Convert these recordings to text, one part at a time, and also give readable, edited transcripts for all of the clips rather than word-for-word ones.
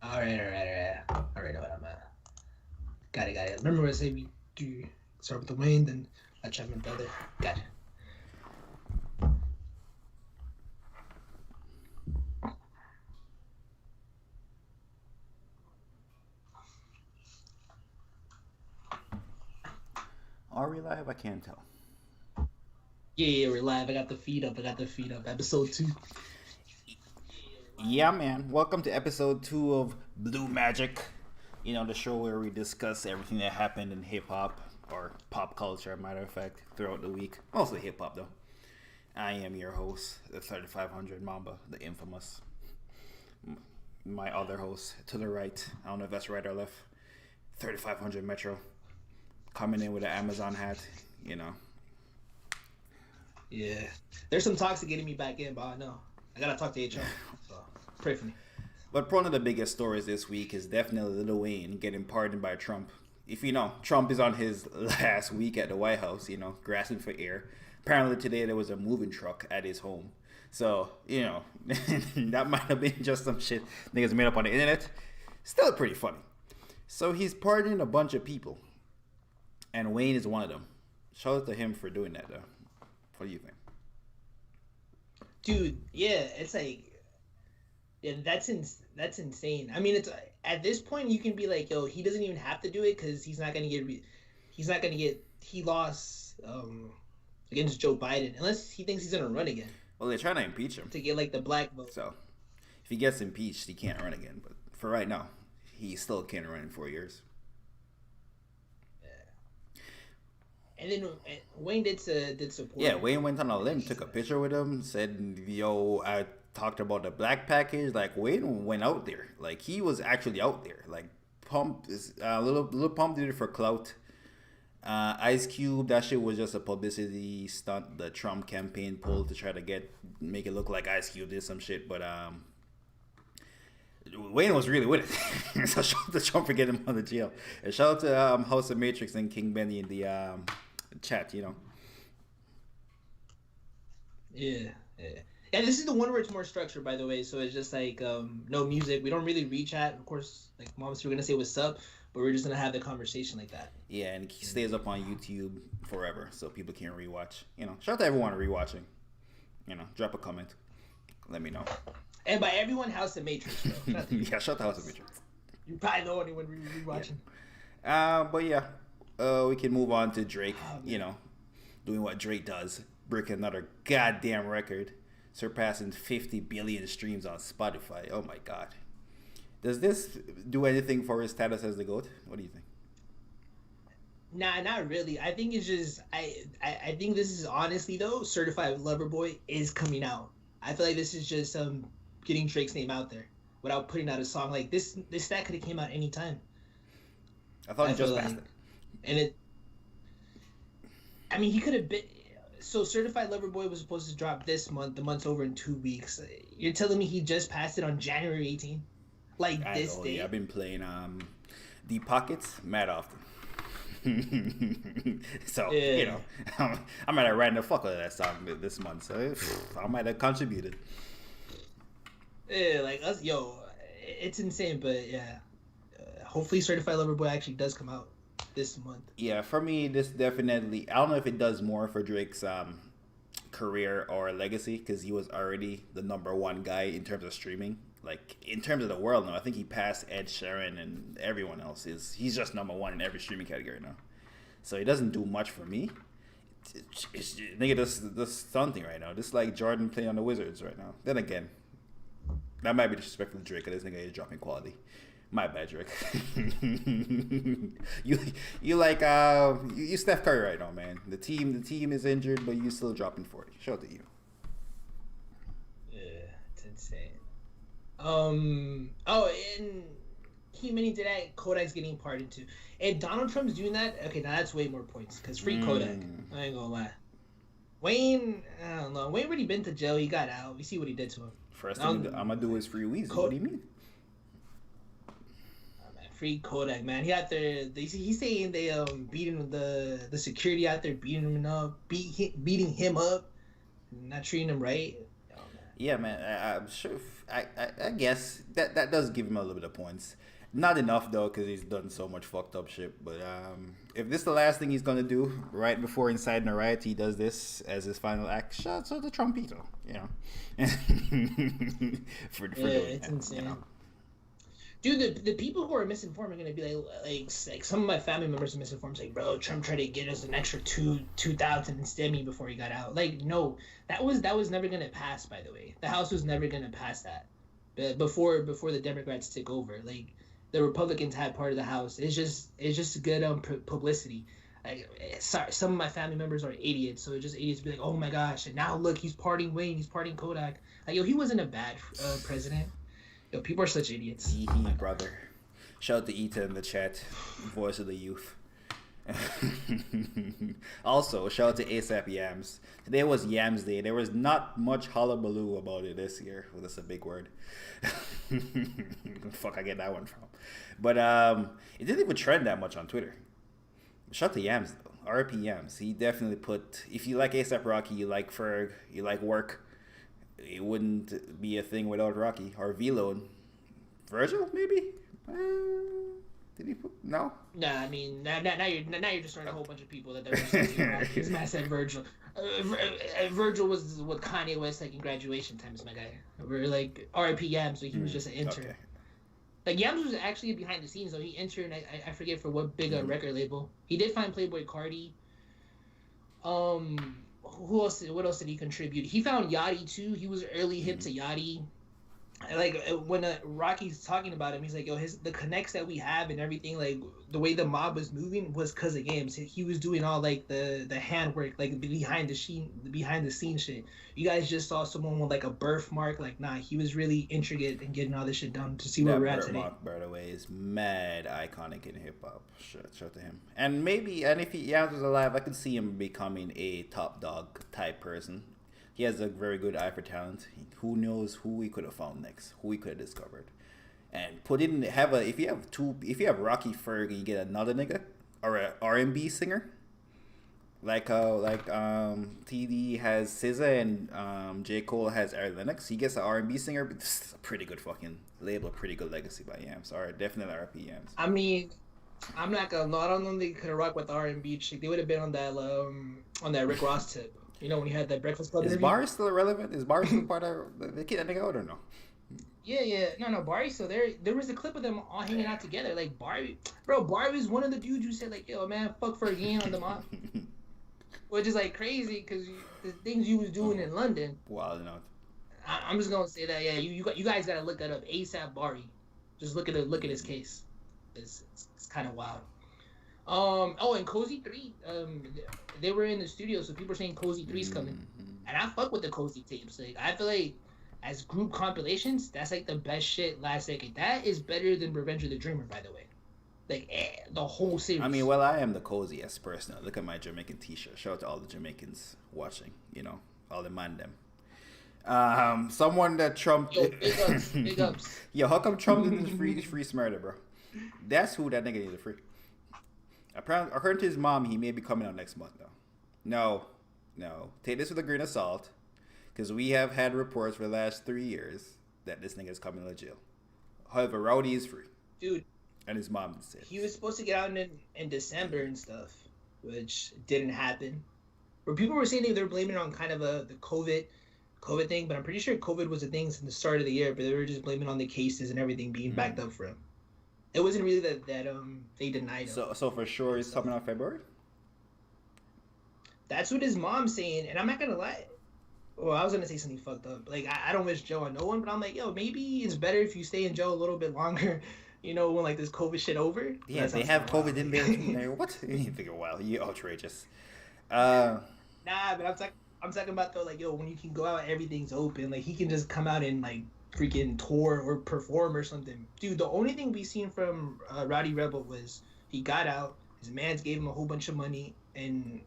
All right. I already know what I'm at. Got it. Remember when I say we do start with the Wayne, then I chat my brother. Got it. Are we live? I can't tell. Yeah, we're live. I got the feed up. Episode 2. Yeah, man. Welcome to episode 2 of Blue Magic. You know, the show where we discuss everything that happened in hip hop or pop culture, matter of fact, throughout the week. Mostly hip hop, though. I am your host, the 3500 Mamba, the infamous. My other host to the right, I don't know if that's right or left, 3500 Metro, coming in with an Amazon hat, you know. Yeah. There's some talks to getting me back in, but I know. I gotta talk to HR. So pray for me. But one of the biggest stories this week is definitely Lil Wayne getting pardoned by Trump. If you know, Trump is on his last week at the White House, you know, grasping for air. Apparently today there was a moving truck at his home. So, you know, that might have been just some shit niggas made up on the internet. Still pretty funny. So he's pardoning a bunch of people. And Wayne is one of them. Shout out to him for doing that, though. What do you think? Dude, yeah, it's like yeah, that's insane. I mean, it's at this point you can be like, yo, he doesn't even have to do it because he's not gonna get he lost against Joe Biden unless he thinks he's gonna run again Well, they're trying to impeach him. to get like the black vote. So if he gets impeached, he can't run again. But for right now, he still can't run in 4 years. And then Wayne did support Yeah, him. Wayne went on a limb, Like took a picture with him, said, "Yo, I talked about the black package." Like Wayne went out there, like he was actually out there. Like Pump is little Pump did it for clout. Ice Cube, that shit was just a publicity stunt the Trump campaign pulled to try to make it look like Ice Cube did some shit, but Wayne was really with it. So shout out to Trump for getting him out of jail. And shout out to House of Matrix and King Benny in the chat, you know. yeah. And this is the one where it's more structured, by the way. So it's just like no music. We don't really reach out. Of course, like moms, we're gonna say what's up, but we're just gonna have the conversation like that. Yeah, and he stays up on YouTube forever, so people can rewatch. You know, shout out to everyone rewatching. You know, drop a comment, let me know. And by everyone, House of Matrix, bro. Shout out to you. Yeah, shout out to House of Matrix. You're probably the only one rewatching. But yeah, we can move on to Drake. Oh, You man. know, doing what Drake does, breaking another goddamn record, surpassing 50 billion streams on Spotify. Oh my god. Does this do anything for his status as the GOAT? What do you think? Nah, not really. I think it's just I think this is honestly though, Certified Lover Boy is coming out. I feel like this is just getting Drake's name out there without putting out a song. Like this stat could have came out anytime. I thought I he feel just passed like it. and it I mean he could have been so Certified Lover Boy was supposed to drop this month. The month's over in 2 weeks. You're telling me he just passed it on January 18th? Like I this know, yeah, day? I've been playing Deep Pockets mad often. So, you Yeah. know, I might have ran the fuck out of that song this month, so I might have contributed. Yeah, like us, yo, it's insane, but yeah. Hopefully, Certified Lover Boy actually does come out this month. Yeah, for me, this definitely, I don't know if it does more for Drake's career or legacy because he was already the number one guy in terms of streaming. Like in terms of the world now, I think he passed Ed Sheeran and everyone else. He's just number one in every streaming category now. So it doesn't do much for me. Nigga, this something right now. This like Jordan playing on the Wizards right now. Then again, that might be disrespectful to Drake. Cause this nigga is dropping quality. My bad, Drake. you you like you Steph Curry right now, man. The team is injured, but you still dropping 40. Shout out to you. Yeah, it's insane. Oh, and he many did that. Kodak's getting pardoned too. And Donald Trump's doing that. Okay, now that's way more points because free Kodak. I ain't gonna lie. Wayne, I don't know. Wayne already been to jail. He got out. We see what he did to him. First thing I'm gonna do is free Weezy. Co- What do you mean? Man, free Kodak, man. He out there. He's saying they beating the security out there beating him up, beating him up, not treating him right. Oh, man. Yeah, man. I'm sure. I guess that does give him a little bit of points. Not enough though, because he's done so much fucked up shit. But if this is the last thing he's gonna do, right before inciting a riot, he does this as his final act. Shots out the Trumpito, you know, for Yeah, doing it's that, you insane. know. Dude, the people who are misinformed are gonna be like some of my family members are misinformed. Like, bro, Trump tried to get us an extra two thousand in STEMI before he got out. Like, no, that was never gonna pass. By the way, the House was never gonna pass that. But before the Democrats took over, like the Republicans had part of the House. It's just good publicity. Like, sorry, some of my family members are idiots, so it's just idiots be like, oh my gosh, and now look, he's parting Wayne, he's parting Kodak. Like, yo, he wasn't a bad president. Yo, people are such idiots. Hee Oh my god. brother. Shout out to Ita in the chat, voice of the youth. Also, shout out to ASAP Yams. Today was Yams Day. There was not much hullabaloo about it this year. Well, that's a big word. Fuck, I get that one from. But it didn't even trend that much on Twitter. Shout out to Yams though. RP Yams. He definitely put. If you like ASAP Rocky, you like Ferg, you like work. It wouldn't be a thing without Rocky or Velo. Virgil maybe. Did he put no? Nah, I mean, now you're just throwing a whole bunch of people that they're just this man said Virgil. Virgil was what Kanye West like in graduation times, my guy. We're like R.I.P. Yams, so he was just an intern. Okay. Like Yams was actually behind the scenes though. He interned. I forget for what big Mm. record label. He did find Playboy Cardi. Who else? What else did he contribute? He found Yachty too. He was early hip to Yachty. Like when Rocky's talking about him, he's like, "Yo, the connects that we have and everything, like the way the mob was moving was because of games. He was doing all like the handwork, like behind the scene shit. You guys just saw someone with like a birthmark, like nah, he was really intricate in getting all this shit done to see where That we're at today." Mark, by the way, is mad iconic in hip hop. Shout to him. And maybe, and if Yams was alive, I could see him becoming a top dog type person. He has a very good eye for talent. Who knows who we could have found next? Who we could have discovered? And put in have a if you have Rocky Ferg, you get another nigga or a R&B singer like TD has SZA and J Cole has Ari Lennox. He gets an R&B singer, but this is a pretty good fucking label, a pretty good legacy by Yams. All right, definitely RP Yams. I mean, I'm not gonna. No, I don't know they could have rocked with the R&B chick. They would have been on that Rick Ross tip. You know when he had that Breakfast Club Is interview. Barry still relevant? Is Barry still part of the kid that nigga out or no? Yeah, yeah. No, Barry still there. There was a clip of them all hanging out together. Like Barry, bro, Barry was one of the dudes who said like, "Yo, man, fuck Fergie on the mob," which is like crazy because the things you was doing in London. Wild enough. I'm just gonna say that. Yeah, you guys gotta look that up. ASAP Barry. Just look at his case. It's kind of wild. Oh, and Cozy 3, they were in the studio, so people are saying Cozy 3's coming. And I fuck with the Cozy tapes. Like, I feel like, as group compilations, that's like the best shit last decade. That is better than Revenge of the Dreamer, by the way. Like, the whole series. I mean, well, I am the coziest person. Look at my Jamaican t-shirt. Shout out to all the Jamaicans watching, you know, all the man them. Someone that Trump... Yo, big ups, big ups. Yo, how come Trump didn't free Smurder, bro? That's who that nigga needs to free. Apparently, according to his mom, he may be coming out next month, though. No. Take this with a grain of salt, because we have had reports for the last 3 years that this nigga is coming to jail. However, Rowdy is free. Dude. And his mom said. He was supposed to get out in December and stuff, which didn't happen. Where people were saying they were blaming it on kind of the COVID thing, but I'm pretty sure COVID was a thing since the start of the year, but they were just blaming on the cases and everything being backed up for him. It wasn't really that they denied him. So for sure he's coming out February? That's what his mom's saying, and I'm not gonna lie. Well, I was gonna say something fucked up. Like I don't wish Joe on no one, but I'm like, yo, maybe it's better if you stay in jail a little bit longer. You know, when like this COVID shit over. Yeah, they have COVID in there. What? You think a while? You outrageous. Nah, but I'm talking about though, like, yo, when you can go out, everything's open. Like he can just come out and like freaking tour or perform or something. Dude, the only thing we seen from Rowdy Rebel was he got out, his mans gave him a whole bunch of money, and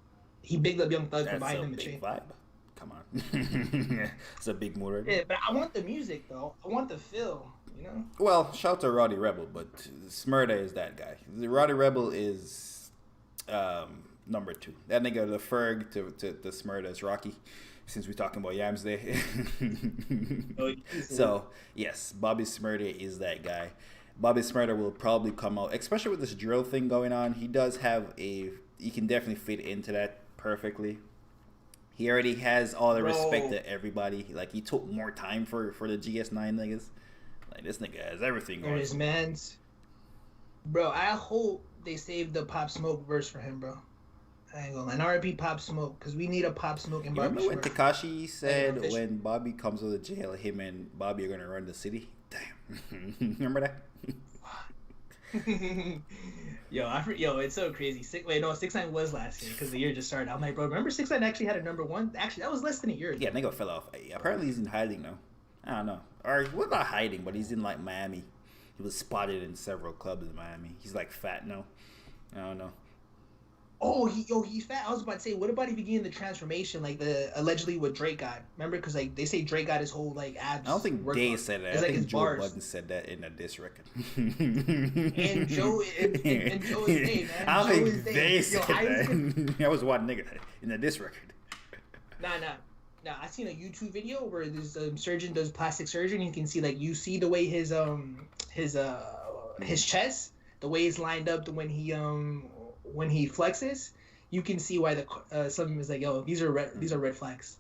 he bigged up Young Thug for buying him a chain. Vibe. Come on. It's a big mood right Yeah, but I want the music though. I want the feel, you know? Well, shout out to Roddy Rebel, but Smurda is that guy. The Roddy Rebel is number 2. That nigga, the Ferg to Smurda is Rocky. since we're talking about Yams Day. Oh, So yes, Bobby Smurder is that guy. Bobby Smurder will probably come out, especially with this drill thing going on. He does have a. He can definitely fit into that perfectly. He already has all the respect bro, to everybody. Like he took more time for the GS9 niggas. Like this nigga has everything there going is for him. man's. Bro, I hope they save the Pop Smoke verse for him, bro. I ain't gonna lie. An R.I.P. Pop Smoke, because we need a Pop Smoke and You Bobby remember when Shmurda. Takashi Like an said official. when Bobby comes out of jail, him and Bobby are gonna run the city? Damn. Remember that? Yo, it's so crazy. Wait, no, 6ix9ine was last year because the year just started. I'm like, bro, remember 6ix9ine actually had a number one? Actually, that was less than a year ago. Yeah, nigga fell off. Apparently he's in hiding now. I don't know. Or well, not hiding, but he's in like Miami. He was spotted in several clubs in Miami. He's like fat now. I don't know. Oh, he's fat. I was about to say, what about if he gained the transformation, like the allegedly what Drake got? Remember, because like they say Drake got his whole like abs. I don't think Day said that. It's I like think his Joe bars. Budden said that in a diss record. And Joe and Joe is Day, man. I don't Joe think is Day. they Yo, said that. That was one nigga in the diss record. Nah. I seen a YouTube video where this surgeon does plastic surgery, and you can see like you see the way his chest, the way it's lined up when he flexes, you can see why the something is like, yo, these are red flags.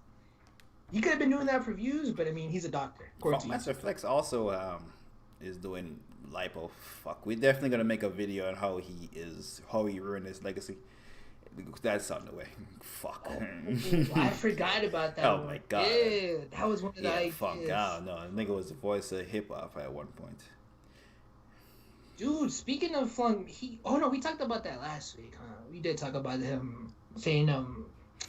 He could have been doing that for views, but I mean, he's a doctor. Master Flex also is doing lipo. Fuck, we're definitely gonna make a video on how he ruined his legacy. That's on the way. Fuck. I forgot about that. Oh one. my god. Yeah, that was one of the Yeah, ideas. fuck. I don't know. The nigga was the voice of hip hop at one point. Dude, speaking of flung, we talked about that last week, huh? We did talk about him saying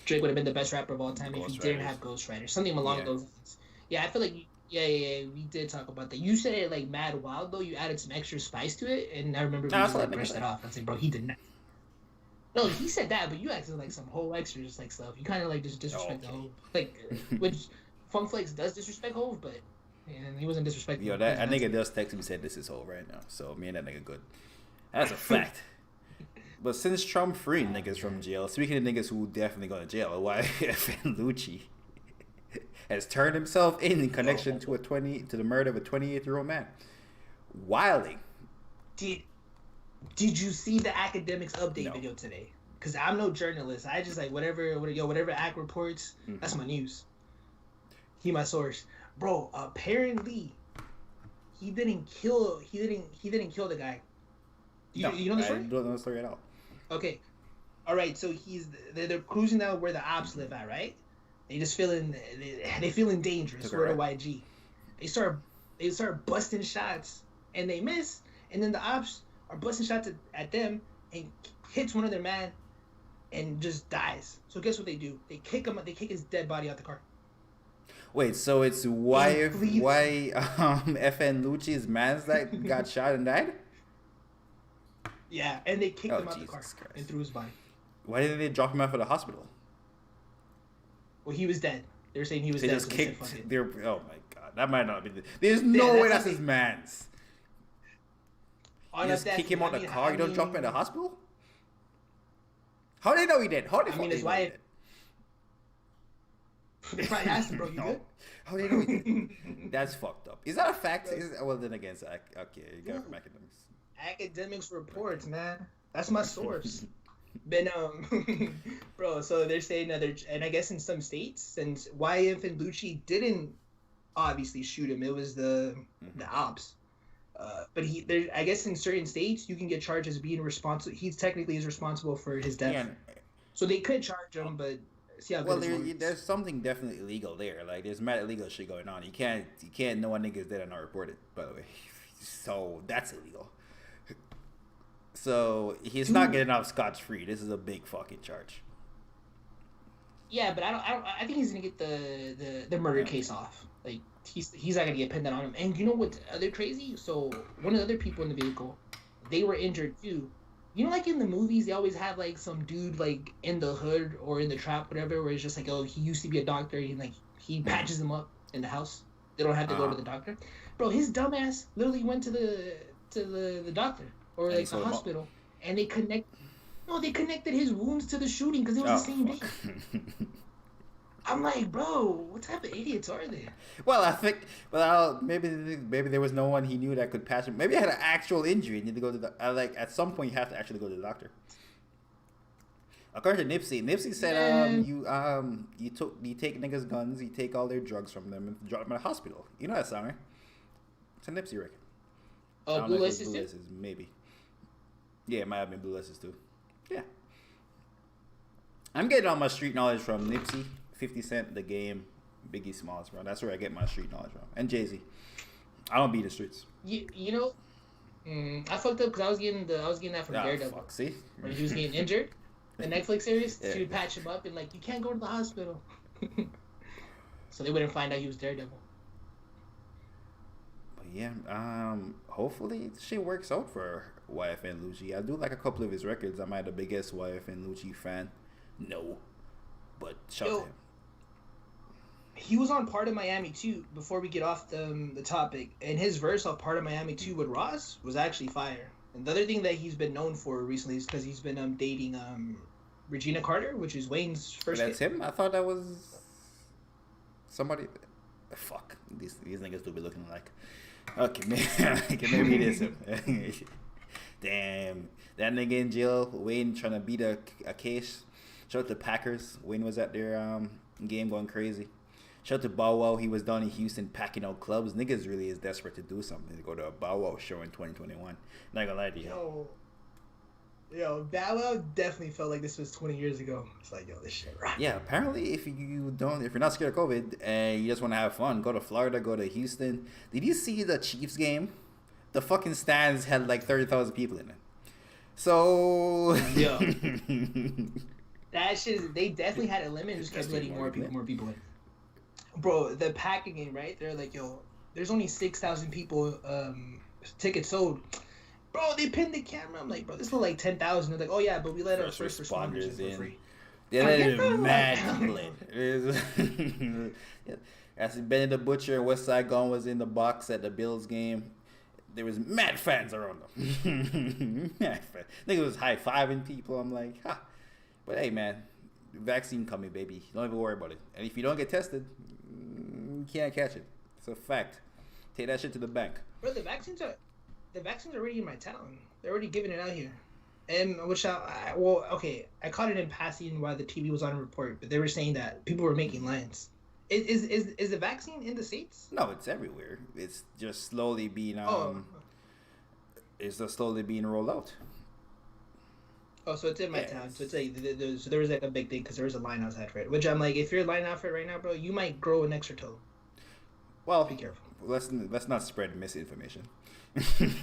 Drake would have been the best rapper of all time if he didn't have Ghost Rider, something along those lines. Yeah, I feel like we did talk about that. You said it like mad wild though. You added some extra spice to it, and I remember we just like brushed that off. I was like, bro, he did not. No, he said that, but you acted like some whole extra just like stuff. You kind of like just disrespect the Hove, like which Funk Flex does disrespect Hove, but. And he wasn't disrespecting. Yo, that nigga just texted me said this is Hov right now. So me and that nigga good. That's a fact. But since Trump freed niggas from jail, speaking of niggas who definitely go to jail, why FN Lucci has turned himself in connection to the murder of a 28-year-old man. Wilding. Did you see the academics update video today? Because I'm no journalist. I just like whatever Act reports. Mm-hmm. That's my news. He my source. Bro, apparently, he didn't kill the guy. You know the story? I don't know the story at all. Okay, all right. So they're cruising down where the ops live at, right? They feeling dangerous. Where the YG, they start busting shots and they miss, and then the ops are busting shots at them and hits one of their man, and just dies. So guess what they do? They kick his dead body out the car. Wait, so it's why FN Lucci's mans that got shot and died? Yeah, and they kicked him out the car Christ. and threw his body. Why didn't they drop him off at the hospital? Well, he was dead. They were saying he was they dead. Just so kicked. Oh my god, that might not be. There's no way that's his mans. You just kick him out the car. You don't drop him at the hospital. How they know he did? How they his wife. They probably asked him, bro, you good? How do you know he did? That's fucked up. Is that a fact? Well, then again, okay, you got it from academics. Academics reports, man. That's my source. But bro, so they're saying and I guess in some states, since YF and Lucci didn't obviously shoot him, it was the ops. But I guess in certain states you can get charged as being responsible. He technically is responsible for his death. Yeah. So they could charge him, but. Well, there's something definitely illegal there. Like there's mad illegal shit going on. You can't know a nigga is dead and not report it. By the way, so that's illegal. So he's not getting off scotch-free. This is a big fucking charge. Yeah, but I think he's gonna get the murder case off. Like he's not gonna get pinned down on him. And you know what's other crazy? So one of the other people in the vehicle, they were injured too. You know, like in the movies, they always have like some dude like in the hood or in the trap, whatever, where it's just like, oh, he used to be a doctor. He patches them up in the house. They don't have to go to the doctor. Bro, his dumbass literally went to the doctor or like the hospital, and they connected his wounds to the shooting because it was the same day. I'm like, bro, what type of idiots are they? Well, I think, well, maybe there was no one he knew that could patch him. Maybe he had an actual injury and need to go to the like at some point you have to actually go to the doctor. According to Nipsey said Man, you take niggas' guns, you take all their drugs from them and drop them in a hospital. You know that song, right? It's a Nipsey record. I oh, don't know Blue if it was Laces Blue too. Laces, maybe. Yeah, it might have been Blue Laces too. Yeah. I'm getting all my street knowledge from Nipsey, 50 Cent, The Game, Biggie Smalls, bro. That's where I get my street knowledge from. And Jay-Z. I don't beat the streets. You know, I fucked up because I was getting that from Daredevil. Fuck, see? When he was getting injured, the Netflix series, Yeah. she would patch him up and like, you can't go to the hospital, so they wouldn't find out he was Daredevil. But yeah, hopefully shit works out for YFN Lucci. I do like a couple of his records. I'm not the biggest YFN Lucci fan. No. But shout out to him. He was on Part of Miami too. Before we get off the topic, and his verse on Part of Miami 2 with Ross was actually fire. And the other thing that he's been known for recently is because he's been dating Regina Carter, which is Wayne's first. That's him? I thought that was somebody. Fuck. These niggas do be looking like. Okay, maybe it is him. Damn. That nigga in jail, Wayne trying to beat a case. Shout out to Packers. Wayne was at their game going crazy. Shout out to Bow Wow. He was down in Houston packing out clubs. Niggas really is desperate to do something to go to a Bow Wow show in 2021. Not gonna lie to you. Yo, Bow Wow definitely felt like this was 20 years ago. It's like, yo, this shit right. Yeah, apparently if you're not scared of COVID and you just want to have fun, go to Florida, go to Houston. Did you see the Chiefs game? The fucking stands had like 30,000 people in it. So Yo. That shit, they definitely had a limit and just kept letting more people in. Bro, the packing game, right? They're like, yo, there's only 6,000 people tickets sold. Bro, they pinned the camera. I'm like, bro, this was like 10,000. They're like, oh yeah, but we let our first responders in for free. Yeah, that is mad lit. As Benny the Butcher and West Side Gun was in the box at the Bills game, there was mad fans around them. Mad fans. Nigga was high-fiving people. I'm like, ha. But hey, man, vaccine coming, baby. Don't even worry about it. And if you don't get tested, you can't catch it. It's a fact. Take that shit to the bank. Bro, the vaccines are already in my town. They're already giving it out here. And which I caught it in passing while the TV was on a report, but they were saying that people were making lines. Is the vaccine in the States? No, it's everywhere. It's just slowly being it's just slowly being rolled out. Oh, so it's in my town. So it's like so there was like a big thing because there was a line outside for it. Which I'm like, if you're lining out for it right now, bro, you might grow an extra toe. Well, be careful. Let's not spread misinformation.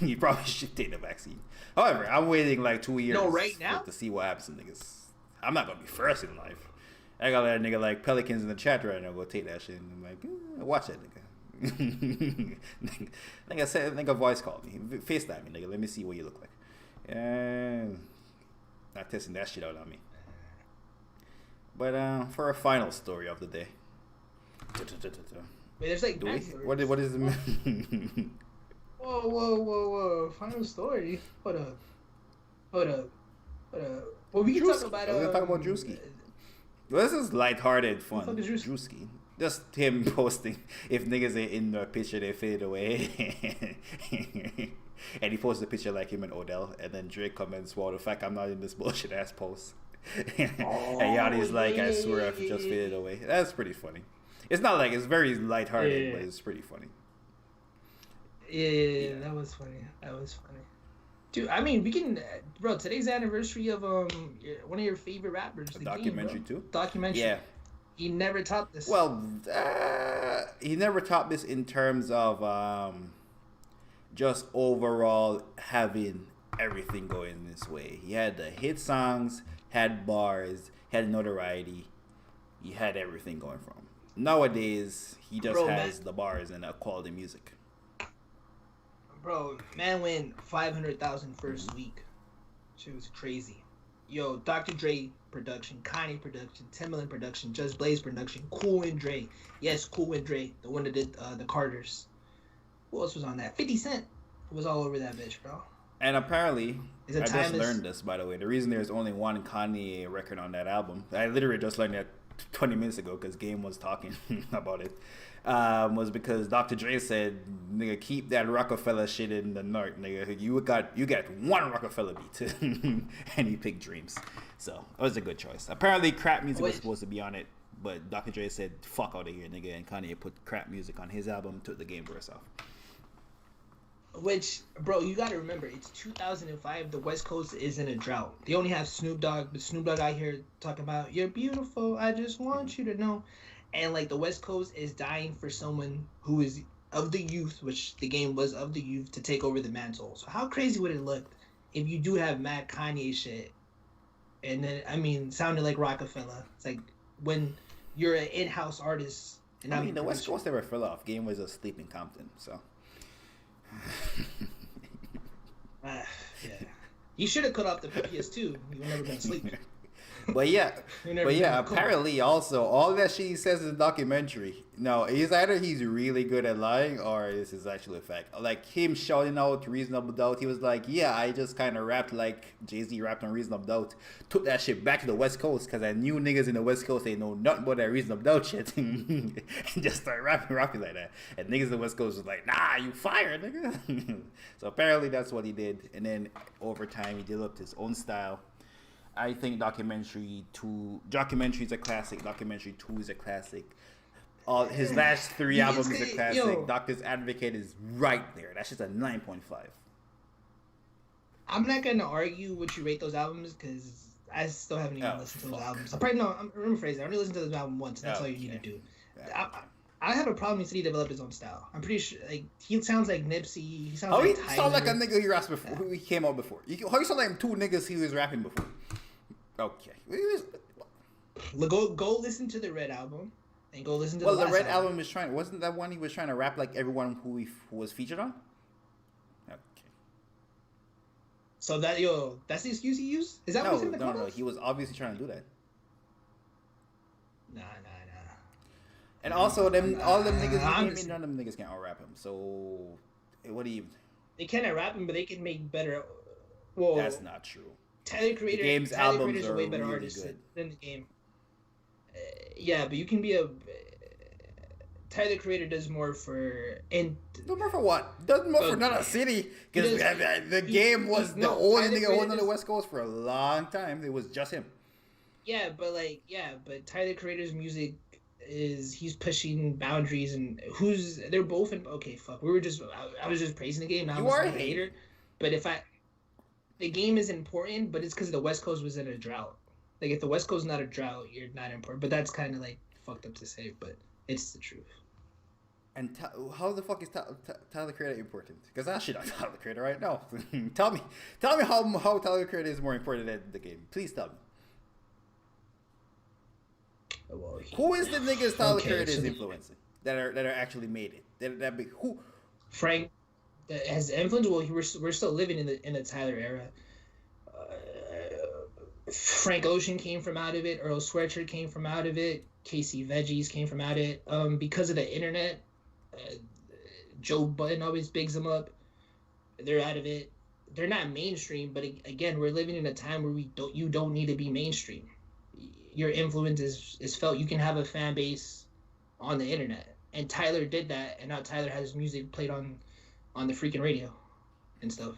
You probably should take the vaccine. However, I'm waiting like 2 years. No, right now to see what happens to niggas. I'm not gonna be first in life. I gotta let a nigga like Pelicans in the chat right now go take that shit. And I'm like, watch that nigga. Nigga voice called me. FaceTime me, nigga. Let me see what you look like. And not testing that shit out on me. But for our final story of the day. Wait, there's like what is the Whoa. Final story. Hold up. Well, we can talk about we're talking about Drewski. Well, this is lighthearted fun. Who the fuck is Drewski. Just him posting if niggas are in the picture they fade away. And he posted a picture like him and Odell, and then Drake comments, well, the fact I'm not in this bullshit ass post. And Yachty's like, I swear I just faded away. That's pretty funny. It's not like it's very lighthearted, but it's pretty funny. Yeah, that was funny. Dude, I mean, we can, bro. Today's the anniversary of one of your favorite rappers. The documentary Game, too. Documentary. Yeah. He never topped this. Well, he never topped this in terms of just overall having everything going this way. He had the hit songs, had bars, had notoriety. He had everything going for him. Nowadays, he just has the bars and quality music. Bro, man went 500,000 first week. Shit was crazy. Yo, Dr. Dre production, Kanye production, 10 Million production, Just Blaze production, Cool and Dre. Yes, Cool and Dre, the one that did the Carters. Who else was on that? 50 Cent was all over that bitch, bro. And apparently, I just learned this, by the way. The reason there's only one Kanye record on that album, I literally just learned that 20 minutes ago because Game was talking about it. Was because Dr. Dre said, "Nigga, keep that Rockefeller shit in the north, nigga. You got one Rockefeller beat," and he picked Dreams. So it was a good choice. Apparently, crap music was supposed to be on it, but Dr. Dre said, "Fuck out of here, nigga," and Kanye put crap music on his album, took the Game verse off. Which, bro, you gotta remember, it's 2005. The West Coast is in a drought. They only have Snoop Dogg, but Snoop Dogg out here talking about, "You're beautiful, I just want you to know." And, like, the West Coast is dying for someone who is of the youth, which the Game was of the youth, to take over the mantle. So how crazy would it look if you do have mad Kanye shit? And then, I mean, sounded like Rockefeller. It's like when you're an in-house artist. And I mean, the West Coast never fell off. Game was asleep in Compton, so. Yeah. You should have cut off the PS2. You would never been asleep. But apparently also all that shit he says in the documentary. No, he's really good at lying or this is actually a fact. Like him shouting out Reasonable Doubt, he was like, "Yeah, I just kind of rapped like Jay-Z rapped on Reasonable Doubt." Took that shit back to the West Coast because I knew niggas in the West Coast they know nothing about that Reasonable Doubt shit, and just started rapping like that. And niggas in the West Coast was like, "Nah, you fired, nigga." So apparently that's what he did, and then over time he developed his own style. I think Documentary is a classic. Documentary 2 is a classic. His last 3 albums is a classic. Yo, Doctor's Advocate is right there. That's just a 9.5. I'm not gonna argue what you rate those albums because I still haven't even listened to those albums. I'm rephrasing. I only listened to the album once. That's all you need to do. Yeah. I have a problem. He said he developed his own style. I'm pretty sure. Like he sounds like Nipsey. He sounds like Tyler. He sounds like a nigga he rapped before. Who he came out before. How you sound like 2 niggas he was rapping before? Okay. Go listen to the Red album, and go listen to the Red album is wasn't that one he was trying to rap like everyone who was featured on? Okay. So that's the excuse he used? Is that what he's in the comments? No, he was obviously trying to do that. Nah. And also all them niggas, none of them niggas can out rap him. So what do you? They cannot rap him, but they can make better. Well, that's not true. Tyler Creator's albums are way better really artist than the Game. Yeah, but you can be Tyler Creator does more for what? Does more for not a city because the Game was the only nigga holding on the West Coast for a long time. It was just him. Yeah, but Tyler Creator's music he's pushing boundaries and they're both in. Okay, fuck. I was just praising the Game. Now I'm a hater, but the Game is important, but it's because the West Coast was in a drought. Like, if the West Coast is not a drought, you're not important. But that's kind of, like, fucked up to say, but it's the truth. And how the fuck is Tyler Creator important? Because that shit on Tyler Creator right now. Tell me how Tyler Creator is more important than the Game. Please tell me. Well, who is the niggas Tyler Creator is influencing that are actually made it? Who? Frank has influence. Well, we're still living in the Tyler era. Frank Ocean came from out of it. Earl Sweatshirt came from out of it. Casey Veggies came from out of it. Because of the internet, Joe Budden always bigs them up. They're out of it. They're not mainstream, but again, we're living in a time where you don't need to be mainstream. Your influence is felt. You can have a fan base on the internet, and Tyler did that, and now Tyler has music played on the freaking radio and stuff.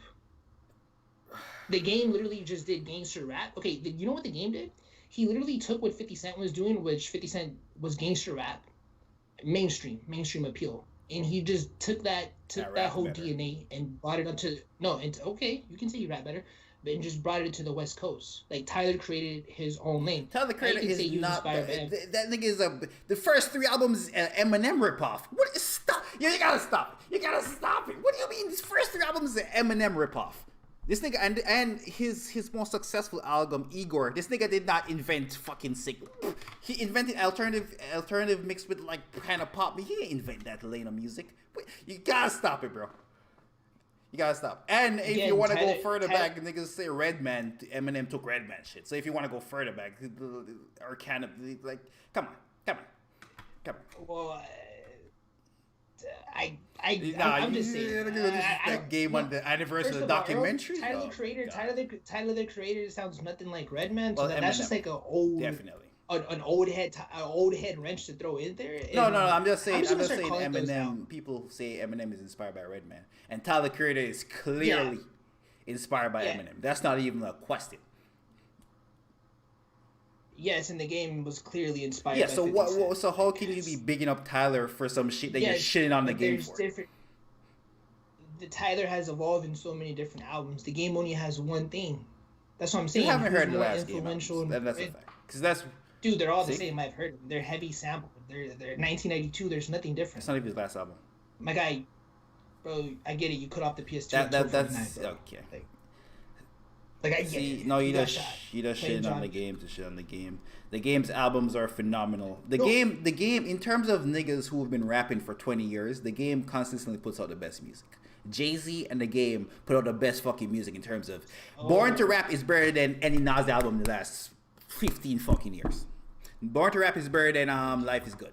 The Game literally just did gangster rap. Okay, you know what the Game did? He literally took what 50 Cent was doing, which 50 Cent was gangster rap, mainstream appeal, and he just took that whole better. DNA and brought it okay, you can say you rap better, but just brought it to the West Coast. Like, Tyler created his own lane. Tyler Creator is not that nigga is the first 3 albums Eminem ripoff. What? Stop! You gotta stop! You gotta stop it! What do you mean? These first 3 albums is Eminem ripoff. This nigga and his most successful album, Igor. This nigga did not invent fucking sick. He invented alternative mixed with like kind of pop. He didn't invent that lane of music. You gotta stop it, bro. You gotta stop. And if you want to go further back, niggas say Redman. Eminem took Redman shit. So if you want to go further back, or kind of like, come on. Well, I'm just saying. That Game on the anniversary of the documentary. Tyler the Creator sounds nothing like Redman. So that's just like an old. Definitely. an old head wrench to throw in there. No, And no, no. I'm just I'm gonna just start saying. calling those out. Eminem. People say Eminem is inspired by Redman, and Tyler the Creator is Yeah, clearly inspired by yeah, Eminem. That's not even a question. yes. And the game was clearly inspired Yeah. by So 50 Cent, So I how can you be guess. bigging up Tyler for some shit that you're Yes, shitting on the but game there's for? different. The Tyler has evolved in so many different albums. The game only has one thing. That's what I'm You saying. haven't Who's heard the more last game influential? albums. That's a And fact. Because that's dude, they're all the see. same. I've heard them. They're heavy sampled. They're 1992. There's nothing It's different. not even his last album. My guy, bro, I get it. You cut off the PS2 That in that 1249, that's bro. okay. Like, like I get See, it. no, You got shot. you just Playing shitting on the John. game to shit on the game. The game's albums are phenomenal. No, The game, in terms of niggas who have been rapping for 20 years, the game consistently puts out the best music. Jay-Z and the game put out the best fucking music in terms of Born to oh, Rap is better than any Nas album in the last 15 fucking years. Born to Rap is better than Life is Good.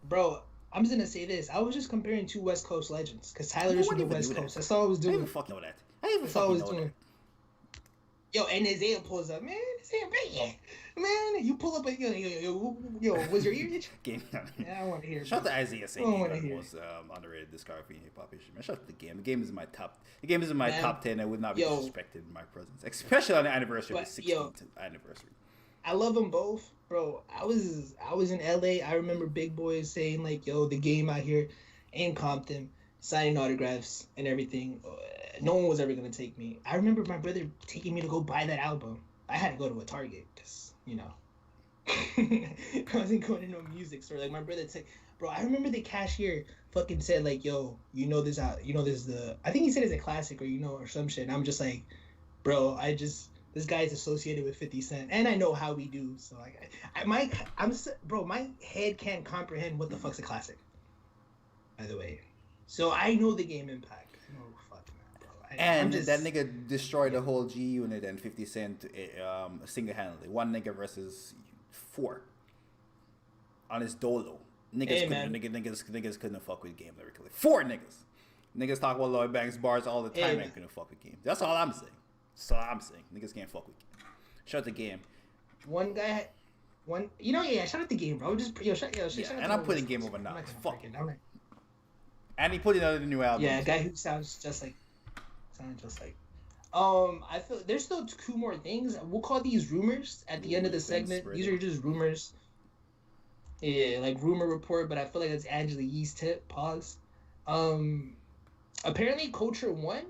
bro, I'm just gonna say this. I was just comparing two West Coast legends because Tyler is from the West Coast. That's all I was I didn't even doing. fucking know that. I didn't even That's all I fucking was know doing. that. Yo, and Isaiah pulls up, man. Isaiah, man, man, you pull up, was your ear itch? Game. Yeah, I don't want to hear. Shout out Bro. to Isaiah I saying don't he's want one to of the hear. most underrated discography in hip hop history. Man, shout out to the game. The game is in my top. The game is in my Man, top 10. I would not be yo, disrespected in my presence, especially on the anniversary of but the yo, 16th anniversary. I love them both, bro. I was in LA. I remember big boys saying like, "Yo, the game out here in Compton, signing autographs and everything." No one was ever gonna take me. I remember my brother taking me to go buy that album. I had to go to a Target because I wasn't going to no music store. Like my brother took, bro. I remember the cashier fucking said like, "Yo, this out? This is the." I think he said it's a classic or some shit. And I'm just like, bro, this guy's associated with 50 Cent, and I know how we do. So like, bro, my head can't comprehend what the fuck's a classic. By the way, so I know the game impact. No fucking man, bro. I'm And just that nigga destroyed the whole G Unit and 50 Cent single handedly. One nigga versus four on his dolo. hey man, Niggas couldn't fuck with game lyrically. Four niggas. Niggas talk about Lloyd Banks bars all the hey time man. and couldn't fuck with game. That's all I'm saying. That's all I'm saying. Niggas can't fuck with game. Shut the game. One guy, yeah. Shout out the game, bro. Just shout Yeah, out and to I'm the putting West game Coast. over I'm not Nas. gonna Fuck. break it. I'm like, And he put out the new yeah, a albums. guy who sounds just like. I feel there's still two more things. We'll call these rumors at the end of the Rumors been segment. These spreading. are just rumors. Yeah, like rumor report, but I feel like it's Angela Yee's tip. Pause. Um, Apparently Culture One,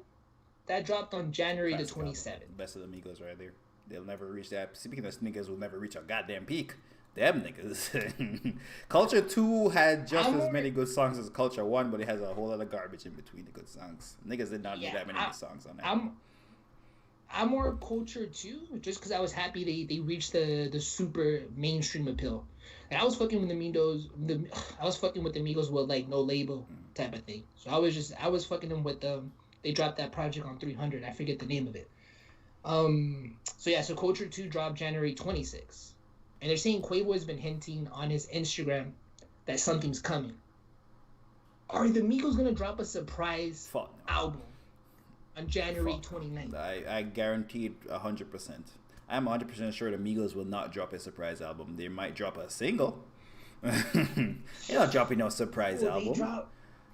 that dropped on January the Classic album. 27th. Best of the Migos right there. They'll never reach that. Speaking of niggas will never reach a goddamn peak. Them niggas. Culture 2 had just I'm as more, many good songs as Culture 1, but it has a whole lot of garbage in between the good songs. Niggas did not need yeah, that many good songs on that. I'm more Culture 2 just because I was happy they reached the super mainstream appeal. And I was fucking with the Migos. I was fucking with the Migos with like no label type of thing. So I was fucking them with They dropped that project on 300. I forget the name of it. So Culture 2 dropped January 26th. And they're saying Quavo has been hinting on his Instagram that something's coming. Are the Migos gonna drop a surprise Fuck no. album on January Fuck. 29th? I guarantee it 100%. I'm 100% sure the Migos will not drop a surprise album. They might drop a single. They're not dropping no surprise album.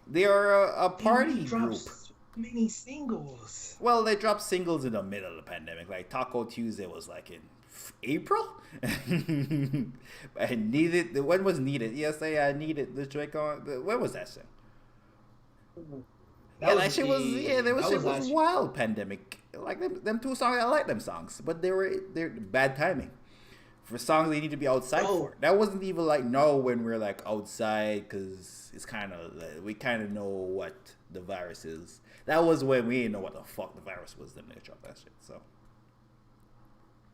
They are a party group. So many singles. Well, they dropped singles in the middle of the pandemic. Like Taco Tuesday was like in April. I needed. When was needed? Yes, I needed the Drake on. When was that shit? That shit was wild. Pandemic. Like them two songs. I like them songs, but they're bad timing. For songs they need to be outside for. That wasn't even like when we're like outside because it's kind of we kind of know what the virus is. That was when we didn't know what the fuck the virus was. Then they dropped that shit. So,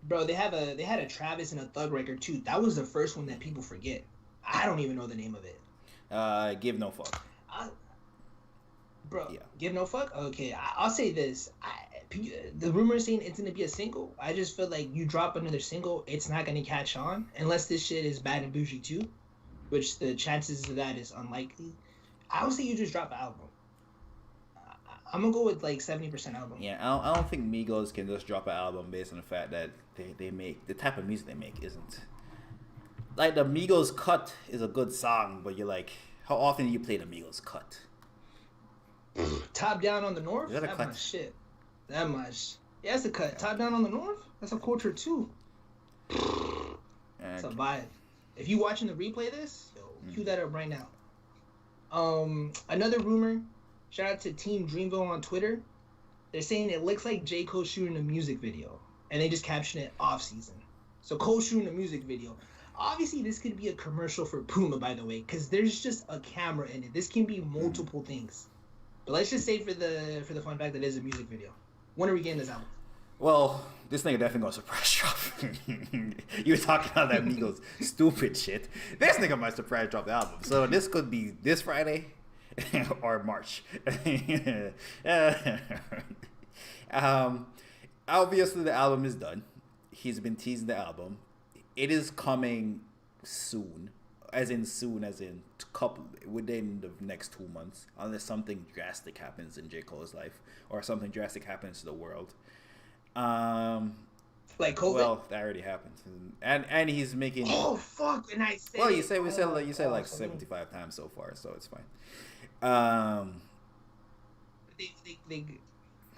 bro, they had a Travis and a Thug record too. That was the first one that people forget. I don't even know the name of it. Give no fuck. Bro, Yeah. Give no fuck. Okay, I'll say this. The rumor saying it's gonna be a single. I just feel like you drop another single, it's not gonna catch on unless this shit is Bad and Bougie too, which the chances of that is unlikely. I would say you just drop an album. I'm gonna go with like 70% album. Yeah, I don't think Migos can just drop an album based on the fact that they make the type of music they make isn't like the Migos cut is a good song, but you're like, how often do you play the Migos cut? Top Down on the North. Is that a That cut? much shit. That much. Yeah, it's a cut. Top Down on the North. That's a culture too. It's a vibe. If you watching the replay of this, yo, cue that up right now. Another rumor. Shout out to Team Dreamville on Twitter. They're saying it looks like J. Cole shooting a music video, and they just caption it off season. So Cole shooting a music video. Obviously, this could be a commercial for Puma, by the way, because there's just a camera in it. This can be multiple things. But let's just say for the fun fact that it is a music video. When are we getting this album? Well, this nigga definitely gonna surprise drop. You were talking about that Migos stupid shit. This nigga might surprise drop the album. So this could be this Friday or March. Obviously the album is done. He's been teasing the album. It is coming soon. As in couple within the next 2 months, unless something drastic happens in J. Cole's life or something drastic happens to the world. Like COVID. Well, that already happened, and he's making. Oh fuck! And I said. Well, you said like 75 times so far, so it's fine. I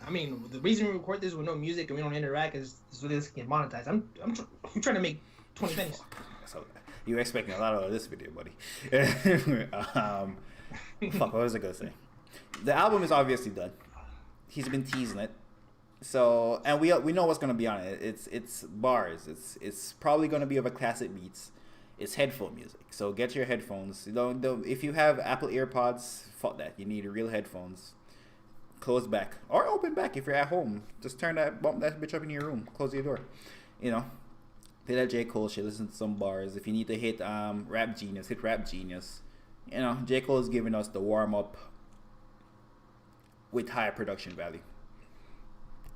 mean, the reason we record this with no music and we don't interact is so this can get monetized. I'm trying to make 20 pennies. So you're expecting a lot out of this video, buddy. Fuck, what was I gonna say? The album is obviously done. He's been teasing it. So, and we know what's gonna be on it. It's bars. It's probably gonna be of a classic beats. It's headphone music. So get your headphones. Don't if you have Apple AirPods, fuck that. You need real headphones. Close back or open back if you're at home. Just bump that bitch up in your room. Close your door. You know, play that J. Cole shit. Listen to some bars. If you need to hit Rap Genius, hit Rap Genius. You know, J. Cole is giving us the warm up with higher production value.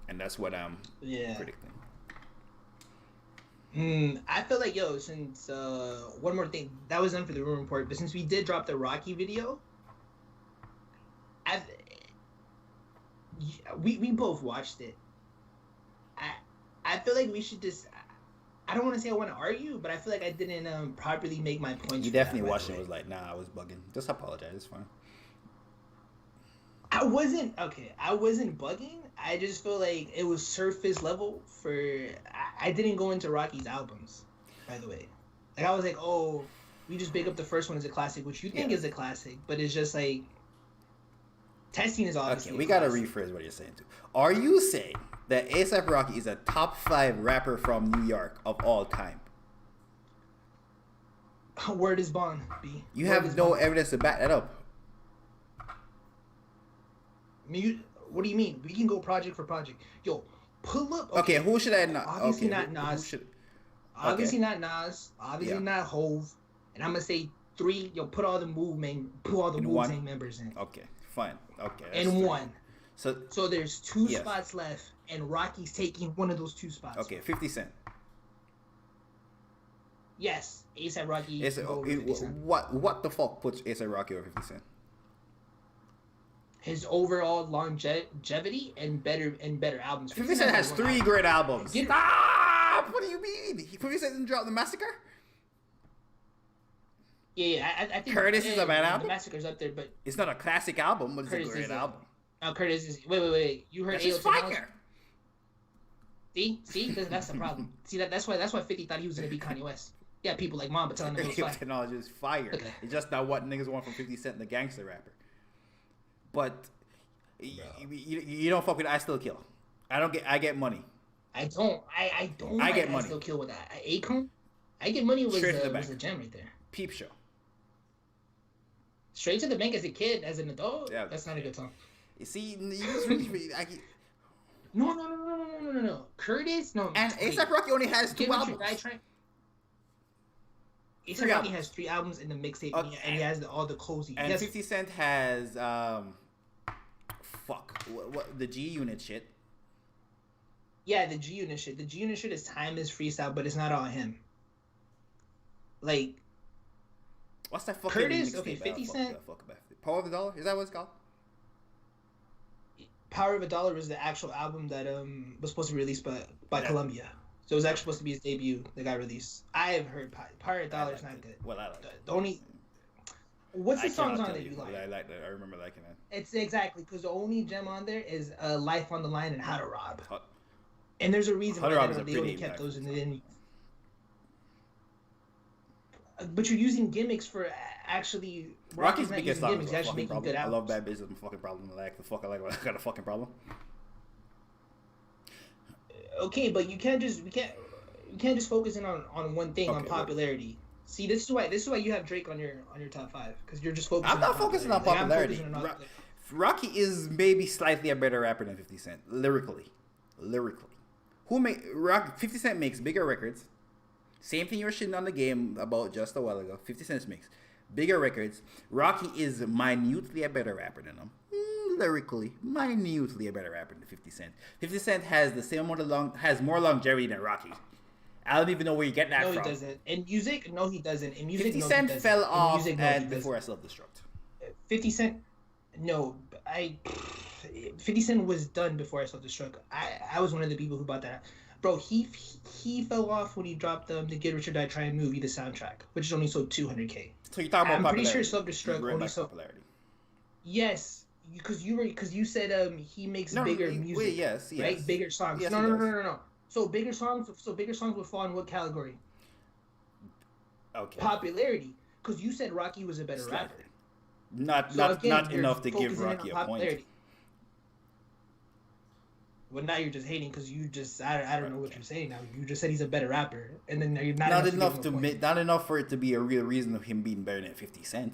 And that's what I'm predicting. I feel like, since one more thing, that was done for the rumor report, but since we did drop the Rocky video, we both watched it. I feel like we should just. I don't want to say I want to argue, but I feel like I didn't properly make my points. You definitely watched it and was like, nah, I was bugging. Just apologize. It's fine. I wasn't bugging. I just feel like it was surface level for. I didn't go into Rocky's albums, by the way. Like I was like, oh, we just big up the first one as a classic, which you think is a classic, but it's just like testing is obviously. Okay, we gotta rephrase what you're saying too. Are you saying that A$AP Rocky is a top 5 rapper from New York of all time? Word is bond, B. You have no evidence to back that up. I mean, what do you mean? We can go project for project. Yo, pull up. Okay, who should I not? Obviously not Nas. Obviously not Nas. Obviously not Hove. And I'm gonna say 3. Yo, put all the Wu-Tang members in. Okay, fine. Okay. And 1. So there's 2 spots left, and Rocky's taking one of those 2 spots. Okay, 50 Cent. Yes, A$AP Rocky. What the fuck puts A$AP Rocky over 50 Cent? His overall longevity and better albums. 50 Cent has 3 great albums. Stop! What do you mean? 50 Cent didn't drop The Massacre? Yeah, I think Curtis is a bad album. The Massacre's up there, but it's not a classic album, but it's a great album. Oh, Curtis is. Wait. You heard That's fire. See, that's the problem. See that's why 50 thought he was gonna be Kanye West. Yeah, people like Mom, but telling him it was fire. Technology is fire. Okay. It's just not what niggas want from 50 Cent, the gangster rapper. But you don't fuck with I Still Kill. I get money. I don't. I get money. I Still Kill with that. Akon. I Get Money was a gem right there. Peep Show. Straight to the Bank as a kid, as an adult. Yeah, that's not a good song. You see, you just really. No. Curtis, no. And A$AP Rocky only has 2 albums. A$AP Rocky has 3 albums in the mixtape, and he has all the cozy. And 50 Cent has what the G Unit shit. Yeah, the G Unit shit. The G Unit shit is timeless freestyle, but it's not all him. Like, what's that fucking Curtis? Okay, 50 Cent. Power of the Dollar? Is that what it's called? Power of a Dollar was the actual album that was supposed to be released by Yeah. Columbia. So it was actually supposed to be his debut that got released. I have heard Power of a Dollar is not good. Well, I like The only what's the I songs cannot on tell that you. you like? I like that. I remember liking that. It's exactly because the only gem on there is Life on the Line and How to Rob. Hot- And there's a reason How to why Rob is a they only pretty kept those impactful and they didn't. But you're using gimmicks for actually. Rocky's not biggest using song gimmicks, is you're a actually fucking making problem. good I love albums. Bad Bitch is a fucking problem. I got a fucking problem. Okay, but you can't just focus in on one thing on Okay, popularity. See, this is why you have Drake on your top 5 because you're just focusing. I'm not focusing on Like, I'm popularity. focusing on popularity. Rocky is maybe slightly a better rapper than 50 Cent lyrically. Who make Rock 50 Cent makes bigger records. Same thing you were shitting on the game about just a while ago. 50 Cent makes bigger records. Rocky is minutely a better rapper than him. Lyrically, minutely a better rapper than 50 Cent. 50 Cent has the same amount of has more longevity than Rocky. I don't even know where you get that No, from. he doesn't. In music, no, he doesn't. In music, 50 no, Cent he doesn't. fell In off music, no, and he before I doesn't. self-destruct. 50 Cent, no, 50 Cent was done before I self-destruct. I was one of the people who bought that. Bro, he fell off when he dropped the Get Rich or Die Trying movie, the soundtrack, which only sold 200K. So you're talking about I'm popularity. pretty sure self-destruct You're only back sold. popularity. Yes, because you said he makes bigger music. Wait, yes, right? Bigger songs. Yes, No. So bigger songs would fall in what category? Okay. Popularity, because you said Rocky was a better rapper. Not So again, not you're enough to give focusing Rocky on a point. popularity. Well, now you're just hating because you just I don't know what you're saying now. You just said he's a better rapper, and then you're Not enough not enough for it to be a real reason of him being better than 50 Cent.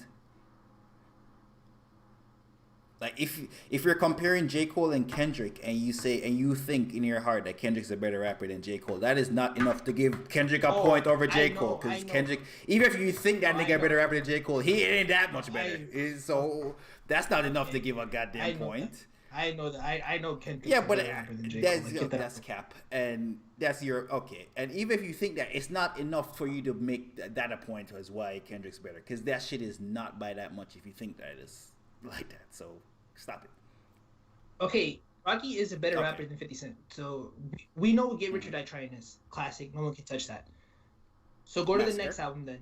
Like if you're comparing J. Cole and Kendrick and you think in your heart that Kendrick's a better rapper than J. Cole, that is not enough to give Kendrick a point over J. Cole. Because Kendrick, even if you think that nigga a better rapper than J. Cole, he ain't that much better. So that's not enough to give a goddamn point. I know that. I know Kendrick. Yeah, but rapper than J. Cole. that's cap, and that's your okay. And even if you think that, it's not enough for you to make that a point as why Kendrick's better, because that shit is not by that much. If you think that it is like that, so stop it. Okay, Rocky is a better rapper than 50 Cent. So we know what Get Rich or Die Trying is. Classic. No one can touch that. So go to the next album then.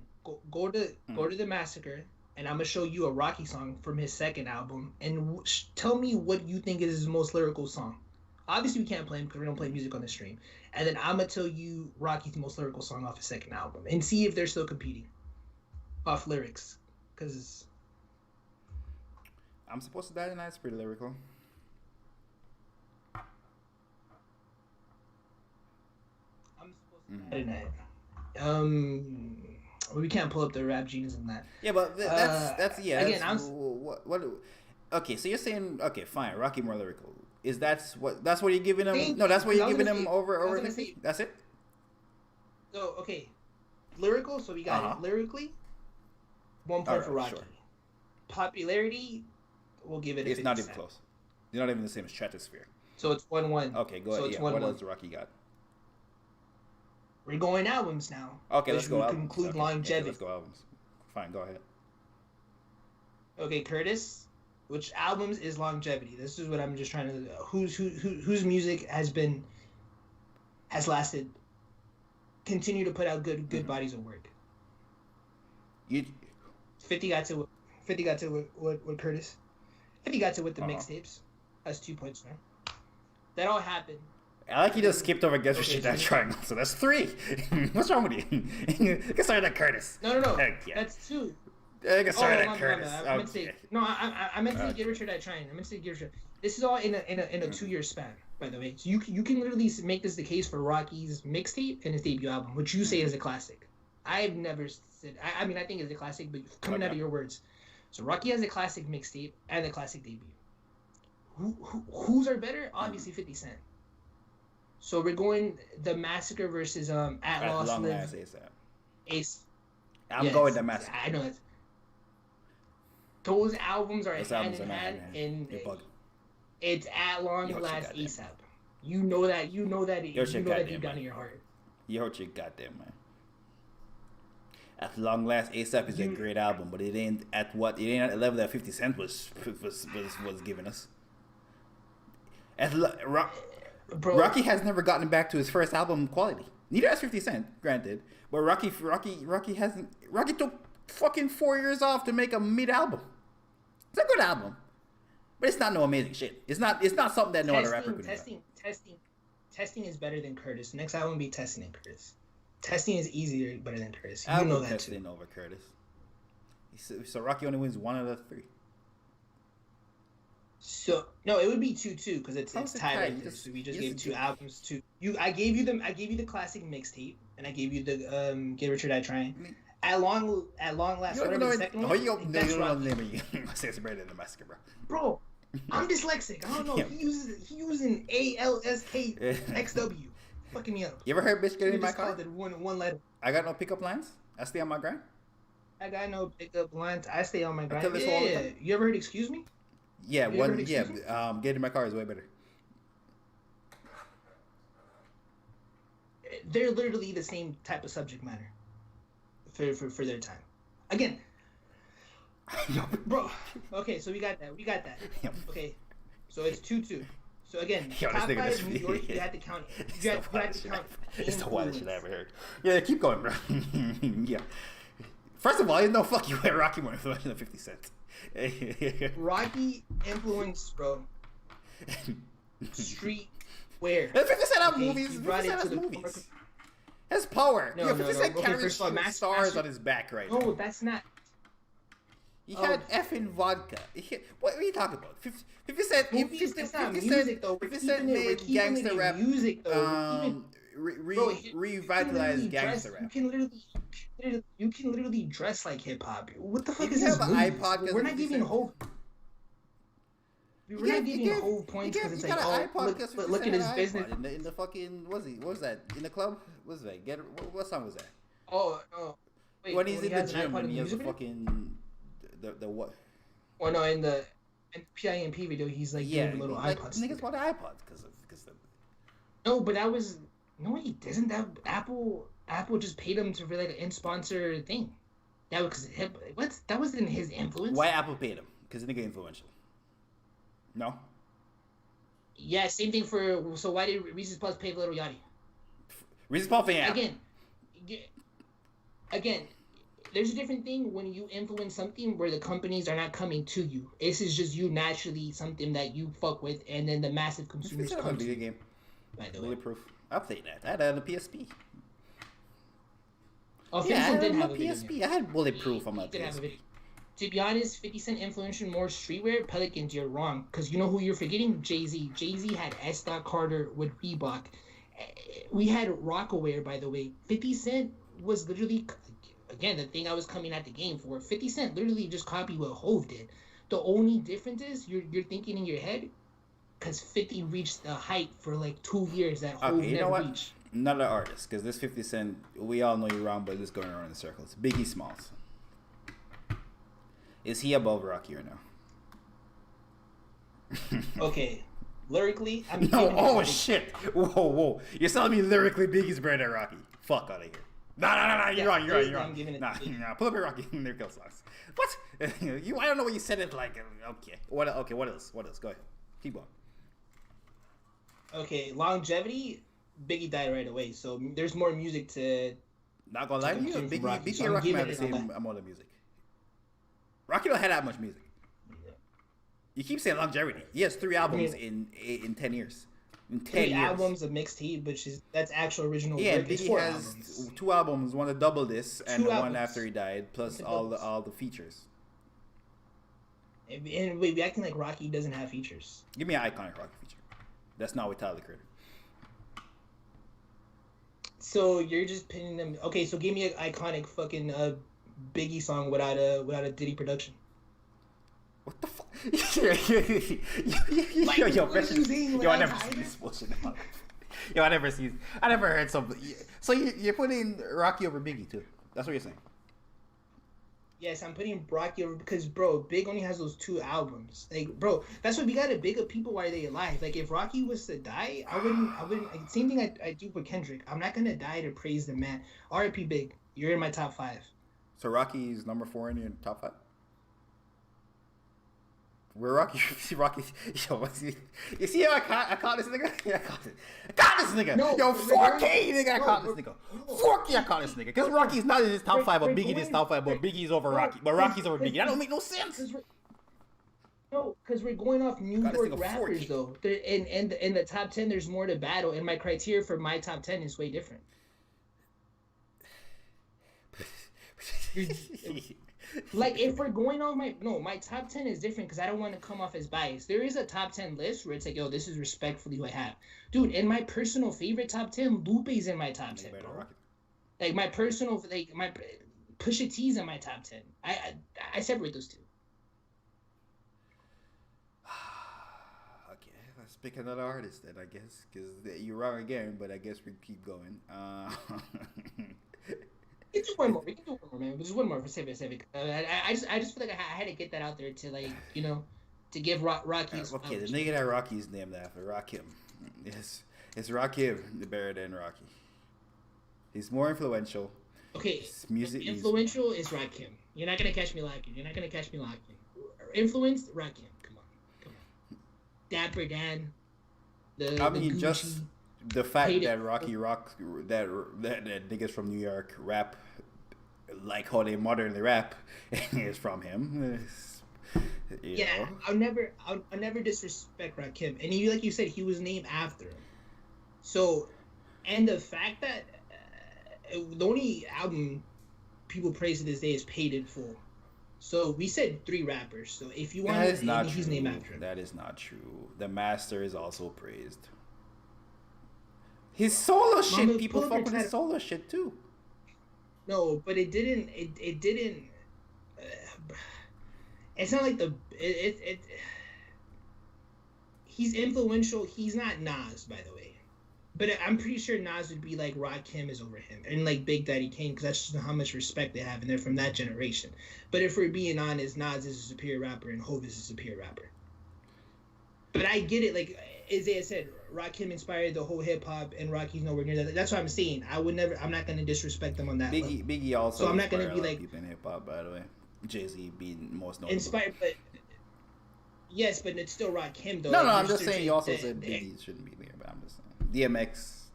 Go to the Massacre. And I'm going to show you a Rocky song from his second album. And tell me what you think is his most lyrical song. Obviously, we can't play him because we don't play music on the stream. And then I'm going to tell you Rocky's most lyrical song off his second album. And see if they're still competing off lyrics. Because I'm Supposed to Die Tonight is pretty lyrical. I'm Supposed to Die Tonight. We can't pull up the rap genius in that. Yeah, but that's Again, what? Okay, so you're saying fine, Rocky more lyrical. That's what you're giving him? No, that's what you're giving him over 50? That's it. So lyrical. So we got lyrically, 1 point for Rocky. Sure. Popularity, we'll give it. It's not even close. You're not even the same stratosphere. So it's 1-1. Okay, go ahead. What else Rocky got? We're going albums now. Okay, let's go albums. Conclude longevity. Let's go albums. Fine, go ahead. Okay, Curtis. Which albums is longevity? This is what I'm just trying to. Whose music has lasted. Continue to put out good bodies of work. 50 got to what Curtis. 50 got to with the mixtapes. That's 2 points, man. That all happened. I like you just skipped over Guess What Shit That Triangle, so that's 3. What's wrong with you? Get started at Curtis. No. That's 2. Get started at Curtis. I meant to say Get Rich or Die Trying. I meant to say Get Rich or Die. This is all in a 2-year span, by the way. So you can literally make this the case for Rocky's mixtape and his debut album, which you say is a classic. I've never said. I mean, I think it's a classic, but coming out of your words. So Rocky has a classic mixtape and a classic debut. Whose are better? Obviously, 50 Cent. So we're going the Massacre versus At Lost Live Ace. I'm going the Massacre. I know that. Those albums are hand in hand, and it's At Long Last ASAP. You know that deep down in your heart. You heard your goddamn man. At Long Last ASAP is a great album, but it ain't at the level that 50 Cent was giving us. Bro, Rocky has never gotten back to his first album quality. Neither has 50 Cent, granted. But Rocky hasn't. Rocky took fucking 4 years off to make a mid album. It's a good album, but it's not no amazing shit. It's not something that no other rapper could do. Testing is better than Curtis. Next album would be Testing and Curtis. Testing is easier, better than Curtis. You know that Testing over Curtis. So Rocky only wins one of the three. So no, it would be 2-2 because it's tied. So we just gave two albums to you. I gave you the classic mixtape, and I gave you the Get Rich or Die Trying. At long last, whatever the second one. That's Rocky. Say it's better than the Massacre, bro. Bro, I'm dyslexic. I don't know. He using ALSKXW. Fucking me up. You ever heard "Bitch Get in My Car"? One letter. I got no pickup lines. I stay on my grind. I got no pickup lines. I stay on my grind. Yeah. You ever heard "Excuse Me"? Yeah, Get in My Car is way better. They're literally the same type of subject matter for their time. Again, bro. Okay, so we got that. Okay, so it's 2-2. So again, top 5 New York, you had to count it. You had to count it. It's the wildest shit I ever heard. Yeah, keep going, bro. Yeah. First of all, there's no fuck you at Rocky more influential than 50 Cent. Rocky influence, bro. Streetwear. 50 Cent have movies. 50 Cent has movies. Has power. No, 50 Cent carries stars on his back right now. No, that's not. He had effing vodka. What are you talking about? 50 Cent. Movies, that's not music, though. 50 Cent made gangster rap. Music, though. Revitalized gangster rap. You can literally dress like hip hop. What the fuck is this? Have an iPod. We're not giving whole. We're not giving whole points because it's like, look at his business. In the fucking, what was that? In the club? What was that? What song was that? Oh, no. Wait, when he's in the gym and he has a fucking, the what? Oh, no, in the PIMP video, he's like doing little iPods. Niggas bought iPods because of. No, but that was, no, he doesn't. That Apple just paid him to like an in-sponsor thing. That was that wasn't his influence. Why Apple paid him? Because the nigga influential. No. Yeah, same thing for. So why did Reese's Puffs pay Little Yachty? Reese's Puffs Again, there's a different thing when you influence something where the companies are not coming to you. This is just you naturally something that you fuck with, and then the massive consumers come to you. Game. By the way, Bulletproof. I played that. I had it on the PSP. Oh, yeah, I had it on the PSP. I had Bulletproof on my PSP. To be honest, 50 Cent influential more streetwear. Pelicans, you're wrong. Because you know who you're forgetting? Jay-Z. Jay-Z had S. Carter with Reebok. We had Rockaware, by the way. 50 Cent was literally, again, the thing I was coming at the game for. 50 Cent literally just copied what Hove did. The only difference is you're thinking in your head, because 50 reached the height for like 2 years that Hove never reached. Another artist, because this 50 Cent, we all know you're wrong, but it's going around in circles. Biggie Smalls. Is he above Rocky or no? Okay, lyrically, No, shit. Whoa. You're telling me lyrically Biggie's better than Rocky? Fuck out of here. No. You're wrong. Nah, pull up your Rocky lyrical songs. What? I don't know what you said it like. Okay. What else? Go ahead. Keep going. Okay, longevity. Biggie died right away, so there's more music to. Not gonna lie to you, Biggie and Rocky have the same amount of music. Rocky don't have that much music. Yeah. You keep saying longevity. He has 3 albums in 10 years. In 10 years. Albums of mixtape, which is that's actual original. Yeah, Biggie has 2 albums, one of double this and one after he died, plus all the features. And we acting like Rocky doesn't have features. Give me an iconic Rocky feature. That's not what Tyler Creator. So you're just pinning them. Okay, so give me an iconic fucking Biggie song without a Diddy production. What the fuck? I never seen this bullshit. I never heard something. So you're putting Rocky over Biggie too? That's what you're saying? Yes, I'm putting Rocky over because, bro, Big only has those 2 albums. Like, bro, that's why we gotta big up people while they alive. Like, if Rocky was to die, I wouldn't. Like, same thing I do with Kendrick. I'm not gonna die to praise the man. R.I.P. Big, you're in my top 5. So Rocky's number 4 in your top 5? Where Rocky, Rocky, yo, you see how I caught this nigga? Yeah, I caught this nigga. No, Yo, we're 4K going, nigga, I no, caught this nigga. 4K, I caught this nigga. Because Rocky's not in his top five, but Biggie in his top five, but Biggie's over Rocky. But Rocky's over Biggie. That don't make no sense. No, because we're going off New God, this York nigga rappers 4K. though. In the top 10, there's more to battle, and my criteria for my top 10 is way different. Like if we're going on my top 10 is different because I don't want to come off as biased. There is a top 10 list where it's like, yo, this is respectfully who I have. Dude, in my personal favorite top 10, Lupe's in my top 10, bro. Like my personal, like my Pusha T's in my top 10. I separate those two. Okay, let's pick another artist then, I guess, because you're wrong again. But I guess we keep going. We can do one more. We can do one more, man. Just one more for Civic. I just feel like I had to get that out there to like to give Rocky's. Okay, the nigga that Rocky's named after, Rakim. Yes, it's Rakim, the better than Rocky. He's more influential. Okay, his music influential is Rakim. You're not gonna catch me lacking. Influenced Rakim. Come on. Dapper Dan. Just the fact that Rocky Rock, that niggas from New York rap like how they modernly rap is from him. You know. I'll never disrespect Rakim. And like you said, he was named after him. So, and the fact that the only album people praise to this day is Paid in Full. So we said 3 rappers. So if you want to, he's named after him. That is not true. The Master is also praised. His solo shit, people fuck with his solo shit too. No, but it didn't. It didn't. It's not like he's influential. He's not Nas, by the way. But I'm pretty sure Nas would be like Rakim is over him, and like Big Daddy Kane, because that's just how much respect they have, and they're from that generation. But if we're being honest, Nas is a superior rapper, and Hov is a superior rapper. But I get it. Like Isaiah said, Rakim inspired the whole hip hop, and Rocky's nowhere near that. That's what I'm saying. I'm not gonna disrespect them on that. Biggie also. So I'm not gonna be like people in hip hop, by the way. Jay-Z being most notable. Inspired, but yes, but it's still Rakim though. No, I'm just saying. You also said Biggie shouldn't be there, but I'm just saying DMX.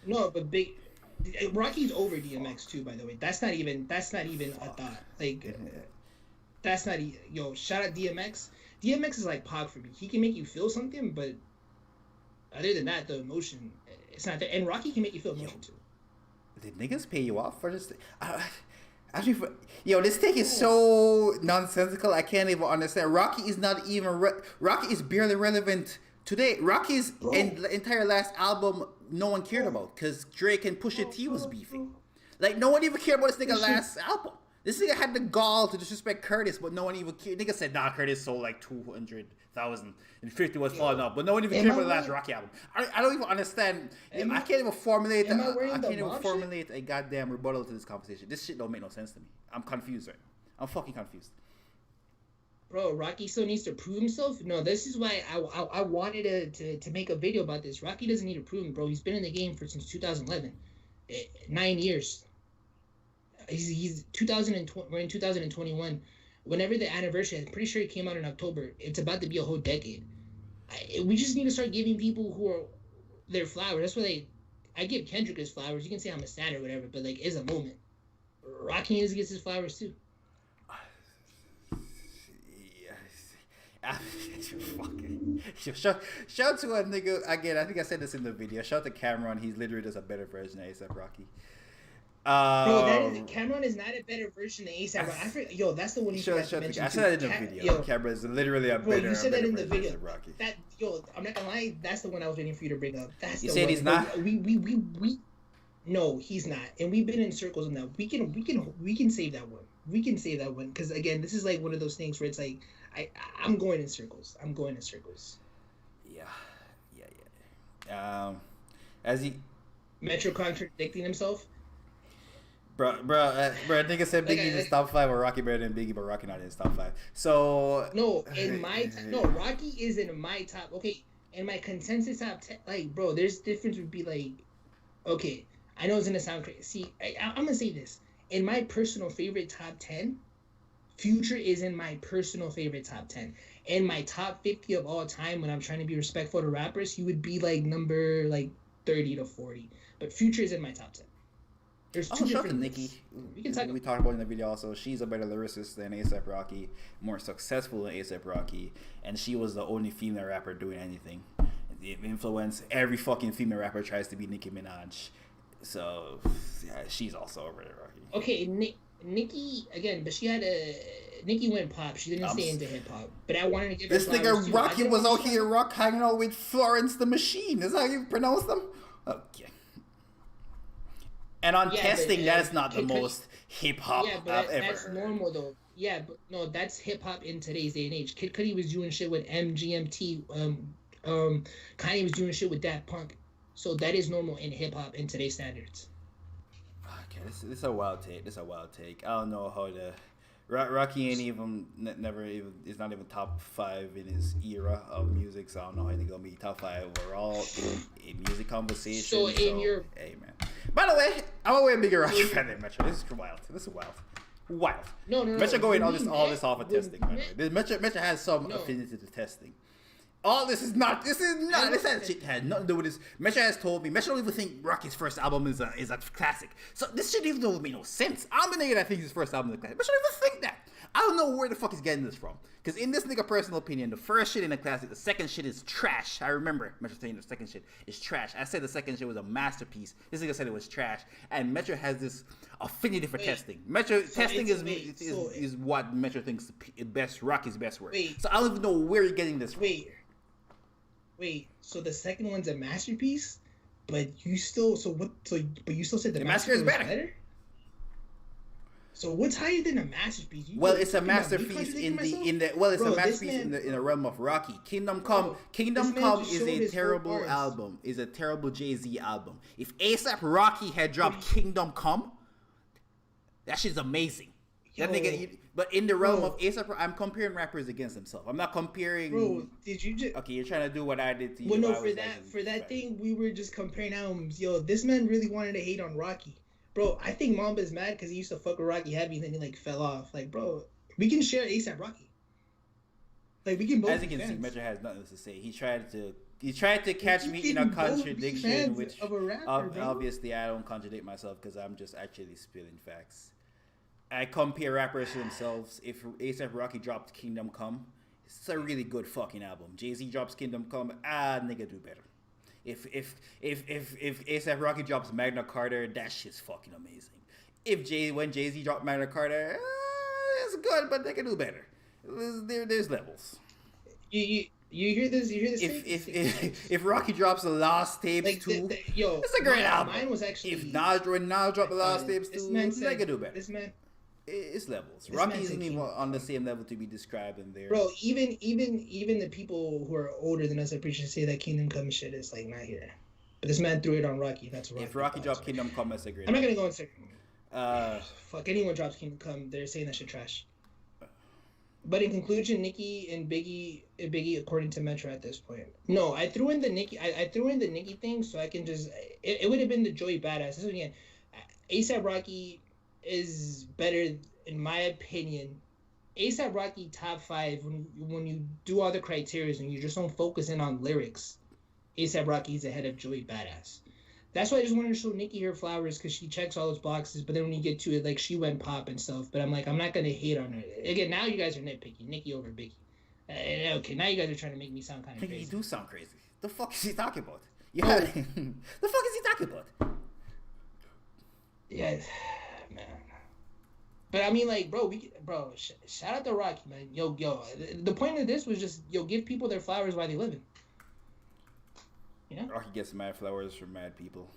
No, but Rocky's over DMX too. By the way, that's not even a thought. Like, that's not shout out DMX. DMX is like Pac for me. He can make you feel something, but other than that, the emotion, it's not there. And Rocky can make you feel emotion too. Did niggas pay you off for this? This take is so nonsensical. I can't even understand. Rocky is not even. Rocky is barely relevant today. Rocky's entire last album, no one cared about because Drake and Pusha T was beefing. Like no one even cared about this nigga last album. This nigga had the gall to disrespect Curtis, but no one even cared. Nigga said, nah, Curtis sold like 200,000 and 50 was falling off, but no one even cared about the last Rocky album. I don't even understand. I can't even formulate. A goddamn rebuttal to this conversation. This shit don't make no sense to me. I'm confused right now. I'm fucking confused. Bro, Rocky still needs to prove himself. No, this is why I wanted to make a video about this. Rocky doesn't need to prove him, bro. He's been in the game since 2011, 9 years. He's 2020. We're in 2021. Whenever the anniversary, I'm pretty sure it came out in October. It's about to be a whole decade. We just need to start giving people who are their flowers. That's why I give Kendrick his flowers. You can say I'm a stan or whatever, but like, it's a moment. Rocky needs to get his flowers too. Shout to a nigga again. I think I said this in the video. Shout to Cameron. He's literally just a better version of A$AP Rocky. Bro, Cameron is not a better version of A$AP Rocky. That's the one you forgot to mention. I said that in the video. Cameron is literally a better. You said that in the video. Rocky. I'm not gonna lie. That's the one I was waiting for you to bring up. That's you the said one. He's not. We. No, he's not. And we've been in circles on that. We can save that one. We can save that one because again, this is like one of those things where it's like I'm going in circles. Yeah. As he Metro contradicting himself. Bro, nigga said Biggie in his top 5 or Rocky better than Biggie, but Rocky not in his top 5. So Rocky is in my top. Okay, in my consensus top 10, like, bro, there's difference would be like, okay, I know it's gonna sound crazy. See, I'm gonna say this. In my personal favorite top 10, Future is in my personal favorite top 10. And my top 50 of all time, when I'm trying to be respectful to rappers, he would be like number like 30 to 40. But Future is in my top 10. There's two different Nikki. lists. We can talk. We talked about in the video also. She's a better lyricist than A$AP Rocky, more successful than A$AP Rocky, and she was the only female rapper doing anything. It influenced every fucking female rapper tries to be Nicki Minaj. So yeah, she's also over there, Rocky. Okay, Nicki again, but she had Nicki went pop. She didn't stay into hip hop. But I wanted to give this nigga Rocky was out here hanging out with Florence the Machine. Is that how you pronounce them? Okay. And on testing, that is not the most hip hop I've ever. That's normal though. Yeah, but no, that's hip hop in today's day and age. Kid Cudi was doing shit with MGMT. Kanye was doing shit with Daft Punk. So that is normal in hip hop in today's standards. Okay, this is a wild take. I don't know how the Rocky ain't even is not even top 5 in his era of music. So I don't know how they're gonna be top 5 overall in music conversation. So your hey man. By the way, I'm a way bigger Rocky fan than Metro. This is wild. No. Metro going all this off of testing. By the way, Metro has some affinity to testing. All this is not. This had nothing to do with this. Metro has told me. Metro don't even think Rocky's first album is a classic. So this shit even don't make no sense. I'm a nigga that thinks his first album is a classic. Metro don't even think that. I don't know where the fuck he's getting this from. Because in this nigga personal opinion, the first shit in a classic, the second shit is trash. I remember Metro saying the second shit is trash. I said the second shit was a masterpiece. This nigga said it was trash. And Metro has this affinity for testing. Metro testing is what Metro thinks best Rocky's best work. So I don't even know where you're getting this from. Wait, so the second one's a masterpiece, but you still but you still said the masterpiece is better? So what's higher than a masterpiece? It's a masterpiece in the masterpiece in the realm of Rocky. Kingdom Come is a terrible album. Is a terrible Jay-Z album. If A$AP Rocky had dropped Kingdom Come, that shit's amazing. That nigga, but in the realm of A$AP, I'm comparing rappers against themselves. I'm not comparing. Bro, did you just? Okay, you're trying to do what I did to you. Well, no, for that thing, we were just comparing albums. Yo, this man really wanted to hate on Rocky, bro. I think Mamba's mad because he used to fuck with Rocky heavy and then he like fell off. Like, bro, we can share A$AP Rocky. Like, we can both. As you can see, Metro has nothing to say. He tried to catch me in a contradiction, which of a rapper, obviously I don't contradict myself because I'm just actually spilling facts. I compare rappers to themselves. If A$AP Rocky dropped Kingdom Come, it's a really good fucking album. Jay-Z drops Kingdom Come, nigga do better. If A$AP Rocky drops Magna Carta, that shit's fucking amazing. When Jay-Z dropped Magna Carta, it's good, but they can do better. There's levels. You hear this? If Rocky drops the Lost Tapes too, it's a great album. Mine was actually when Nas dropped the Lost Tapes too, they can do better. This man. It's levels. Rocky isn't even on the same level to be described in there. Bro, even the people who are older than us, I'm pretty sure say that Kingdom Come shit is like not here. But this man threw it on Rocky. That's Rocky. If Rocky dropped Kingdom Come, that's a great. I'm not gonna go in second. Fuck anyone drops Kingdom Come, they're saying that shit trash. But in conclusion, Nicki and Biggie, according to Metro at this point. No, I threw in the Nicki. I threw in the Nicki thing so I can just. It would have been the Joey Badass. This again, A$AP Rocky is better in my opinion. A$AP Rocky top 5 when you do all the criteria and you just don't focus in on lyrics. A$AP Rocky is ahead of Joey Badass. That's why I just wanted to show Nicki her flowers because she checks all those boxes. But then when you get to it, like she went pop and stuff. But I'm like, I'm not gonna hate on her again. Now you guys are nitpicking Nicki over Biggie. Okay, now you guys are trying to make me sound kind of crazy. You do sound crazy. The fuck is he talking about? Yeah, the fuck is he talking about? Yeah. Man. But I mean, like, bro, shout out to Rocky, man. Yo, the point of this was just, give people their flowers while they living. You know? Rocky gets mad flowers from mad people.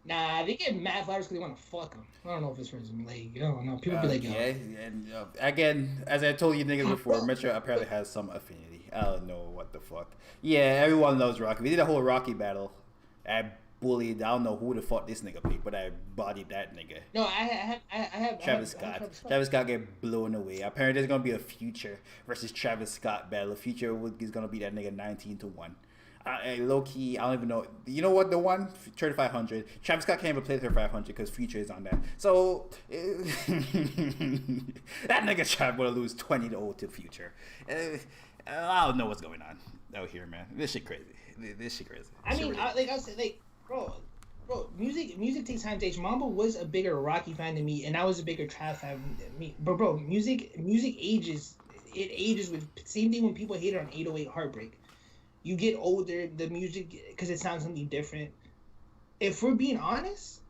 Nah, they get mad flowers because they want to fuck them. I don't know if it's for me. Like, I don't know. People be like, yo. Yeah, and again, as I told you niggas before, Metro apparently has some affinity. I don't know what the fuck. Yeah, everyone loves Rocky. We did a whole Rocky battle. I bullied. I don't know who the fuck this nigga picked, but I bodied that nigga. No, I have Travis Scott. Travis Scott get blown away. Apparently, there's gonna be a Future versus Travis Scott battle. Future is gonna beat that nigga 19-1. Low key, I don't even know. You know what? The one 3500. Travis Scott can't even play 3500 because Future is on that. So that nigga Trav will lose 20-0 to Future. I don't know what's going on out here, man. This shit crazy. This shit crazy. I mean, like I said, like bro, music takes time to age. Mamba was a bigger Rocky fan than me, and I was a bigger Trav fan than me. But bro, music ages. It ages with same thing when people hate it on 808 Heartbreak. You get older, the music, because it sounds something different. If we're being honest,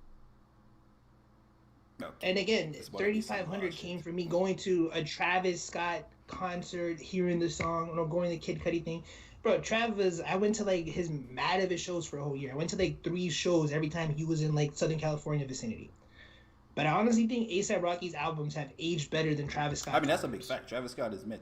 okay. And again, 3500 came from me going to a Travis Scott concert, hearing the song, or going to the Kid Cudi thing. Bro, Travis, I went to like his mad of his shows for a whole year. I went to like 3 shows every time he was in like Southern California vicinity. But I honestly think A$AP Rocky's albums have aged better than Travis Scott. I mean, that's a big fact. Travis Scott is mid.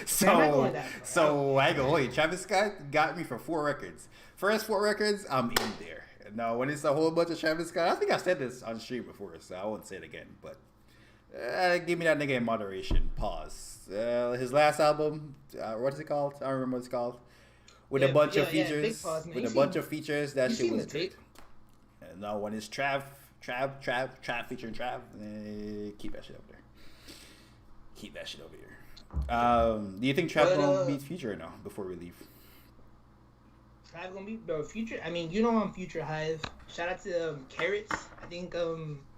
So I go, wait, Travis Scott got me for 4 records. First 4 records, I'm in there. Now, when it's a whole bunch of Travis Scott, I think I said this on stream before, so I won't say it again. But give me that nigga in moderation. Pause. His last album, what is it called? I don't remember what it's called. With a bunch of features. With a bunch of features, that shit was great. Now, when it's Trav featuring Trav, keep that shit up there. Keep that shit over here. Do you think Trav gonna beat Future or no before we leave? Trav gonna beat Future. I mean, you know I'm Future Hive. Shout out to Carrots. I think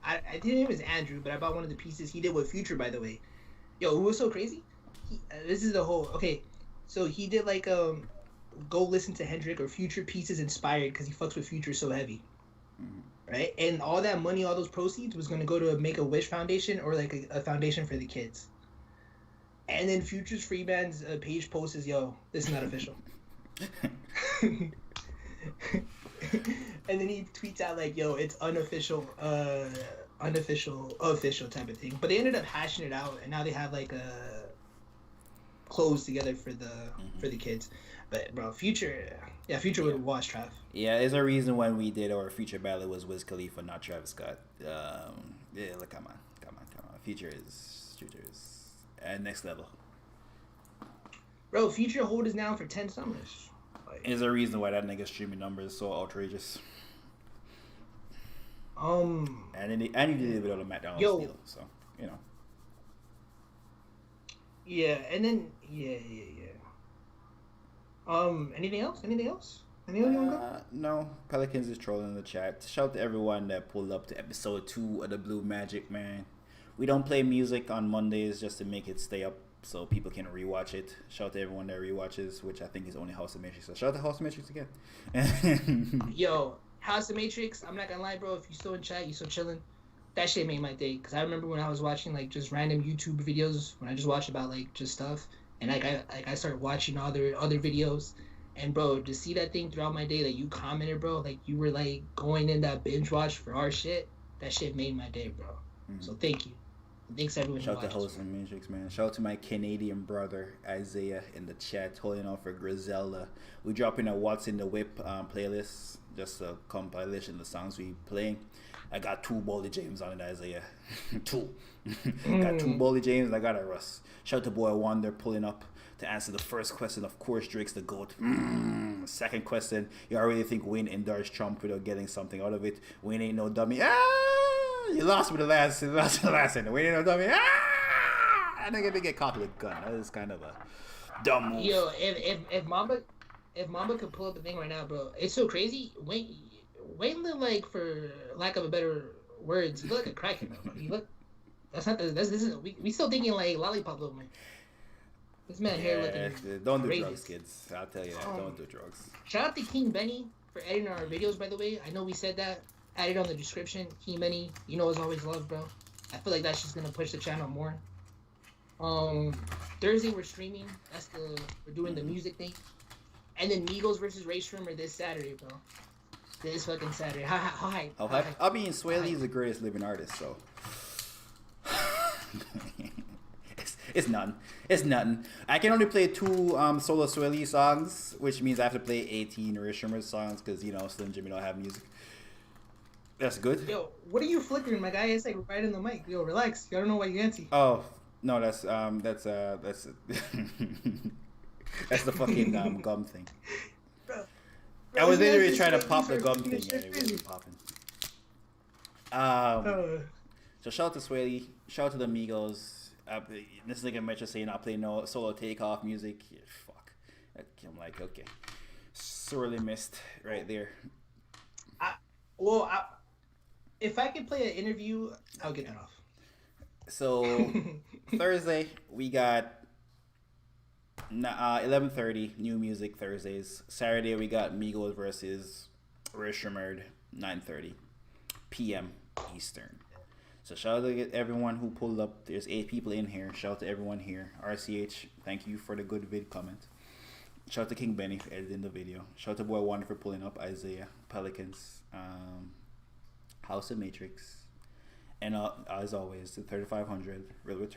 I think his name is Andrew, but I bought one of the pieces he did with Future, by the way. Yo, it was so crazy. This is the whole So he did like go listen to Hendrix or Future pieces inspired because he fucks with Future so heavy. Right, and all that money, all those proceeds was gonna go to a Make-A-Wish Foundation or like a foundation for the kids. And then Future's free band's page posts is, yo, this is not official. And then he tweets out like, yo, it's unofficial, official type of thing. But they ended up hashing it out, and now they have like clothes together for the kids. But bro, Future would watch Trav. Yeah, there's a reason when we did our Future battle was Wiz Khalifa, not Travis Scott. Look, come on. Future is at next level. Bro, Future hold us down for 10 summers. There's a reason why that nigga's streaming numbers so outrageous. And he did it without a McDonald's deal, so you know. Yeah, and then yeah. Anything else? Anyone want to go? No. Pelicans is trolling in the chat. Shout out to everyone that pulled up to episode 2 of the Blue Magic, man. We don't play music on Mondays just to make it stay up so people can rewatch it. Shout out to everyone that rewatches, which I think is only House of Matrix. So shout out to House of Matrix again. Yo, House of Matrix, I'm not gonna lie, bro. If you still in chat, you still chilling, that shit made my day. Because I remember when I was watching like just random YouTube videos, when I just watched about like just stuff, and I started watching other videos, and bro, to see that thing throughout my day, like you commented, bro, like you were like going in that binge watch for our shit. That shit made my day, bro. So thank you. Thanks everyone. Shout out to Host and Matrix, man. Shout out to my Canadian brother Isaiah in the chat, holding on for Griselda. We dropping a What's in the Whip playlist, just a compilation of the songs we playing. I got 2 Boldy James on it, Isaiah. 2. Got 2 Boldy James. I got a Russ. Shout out to Boy Wonder pulling up to answer the first question. Of course, Drake's the GOAT. Second question, you already think Wayne endorsed Trump without getting something out of it. Wayne ain't no dummy. You lost with the last one. Wayne ain't no dummy. And they're gonna get caught with a gun. That is kind of a dumb move. Yo, if Mamba could pull up the thing right now, bro, it's so crazy. Wayne look like, for lack of a better words, he look like a crackhead. He look. This is we still thinking like lollipop little man. This man hair looking. Don't crazy. do drugs, kids. I'll tell you that. Don't do drugs. Shout out to King Benny for editing our videos, by the way. I know we said that. Add it on the description. King Benny, you know, as always, love, bro. I feel like that's just gonna push the channel more. Thursday we're streaming. We're doing the music thing, and then Migos versus Ray Shrimmer this Saturday, bro. This fucking Saturday. Hi. I mean, Swaley is the greatest living artist, so. It's nothing. I can only play 2 solo Swaley songs, which means I have to play 18 Ray Shrimmer songs because, you know, Slim Jimmy don't have music. That's good. Yo, what are you flickering, my guy? It's like right in the mic. Yo, relax. I don't know why you antsy. Oh, no, that's That's the fucking gum thing. Bro, I was he has literally this trying to way pop the for gum making thing this and shit it crazy. wasn't popping. Um, Uh, so shout out to Swaley, shout out to the Migos. This nigga Metro saying I play no solo takeoff music. Yeah, fuck. I'm like, okay, sorely missed right there. I, well, if I could play an interview, I'll get that off. So Thursday we got 11:30 new music Thursdays. Saturday we got Migos versus Rishimerd 9:30 p.m. Eastern. So shout out to everyone who pulled up. There's 8 people in here. Shout out to everyone here. RCH, thank you for the good vid comment. Shout out to King Benny for editing the video. Shout out to Boy Wonder for pulling up. Isaiah, Pelicans, House of Matrix, and as always, the 3500 will return.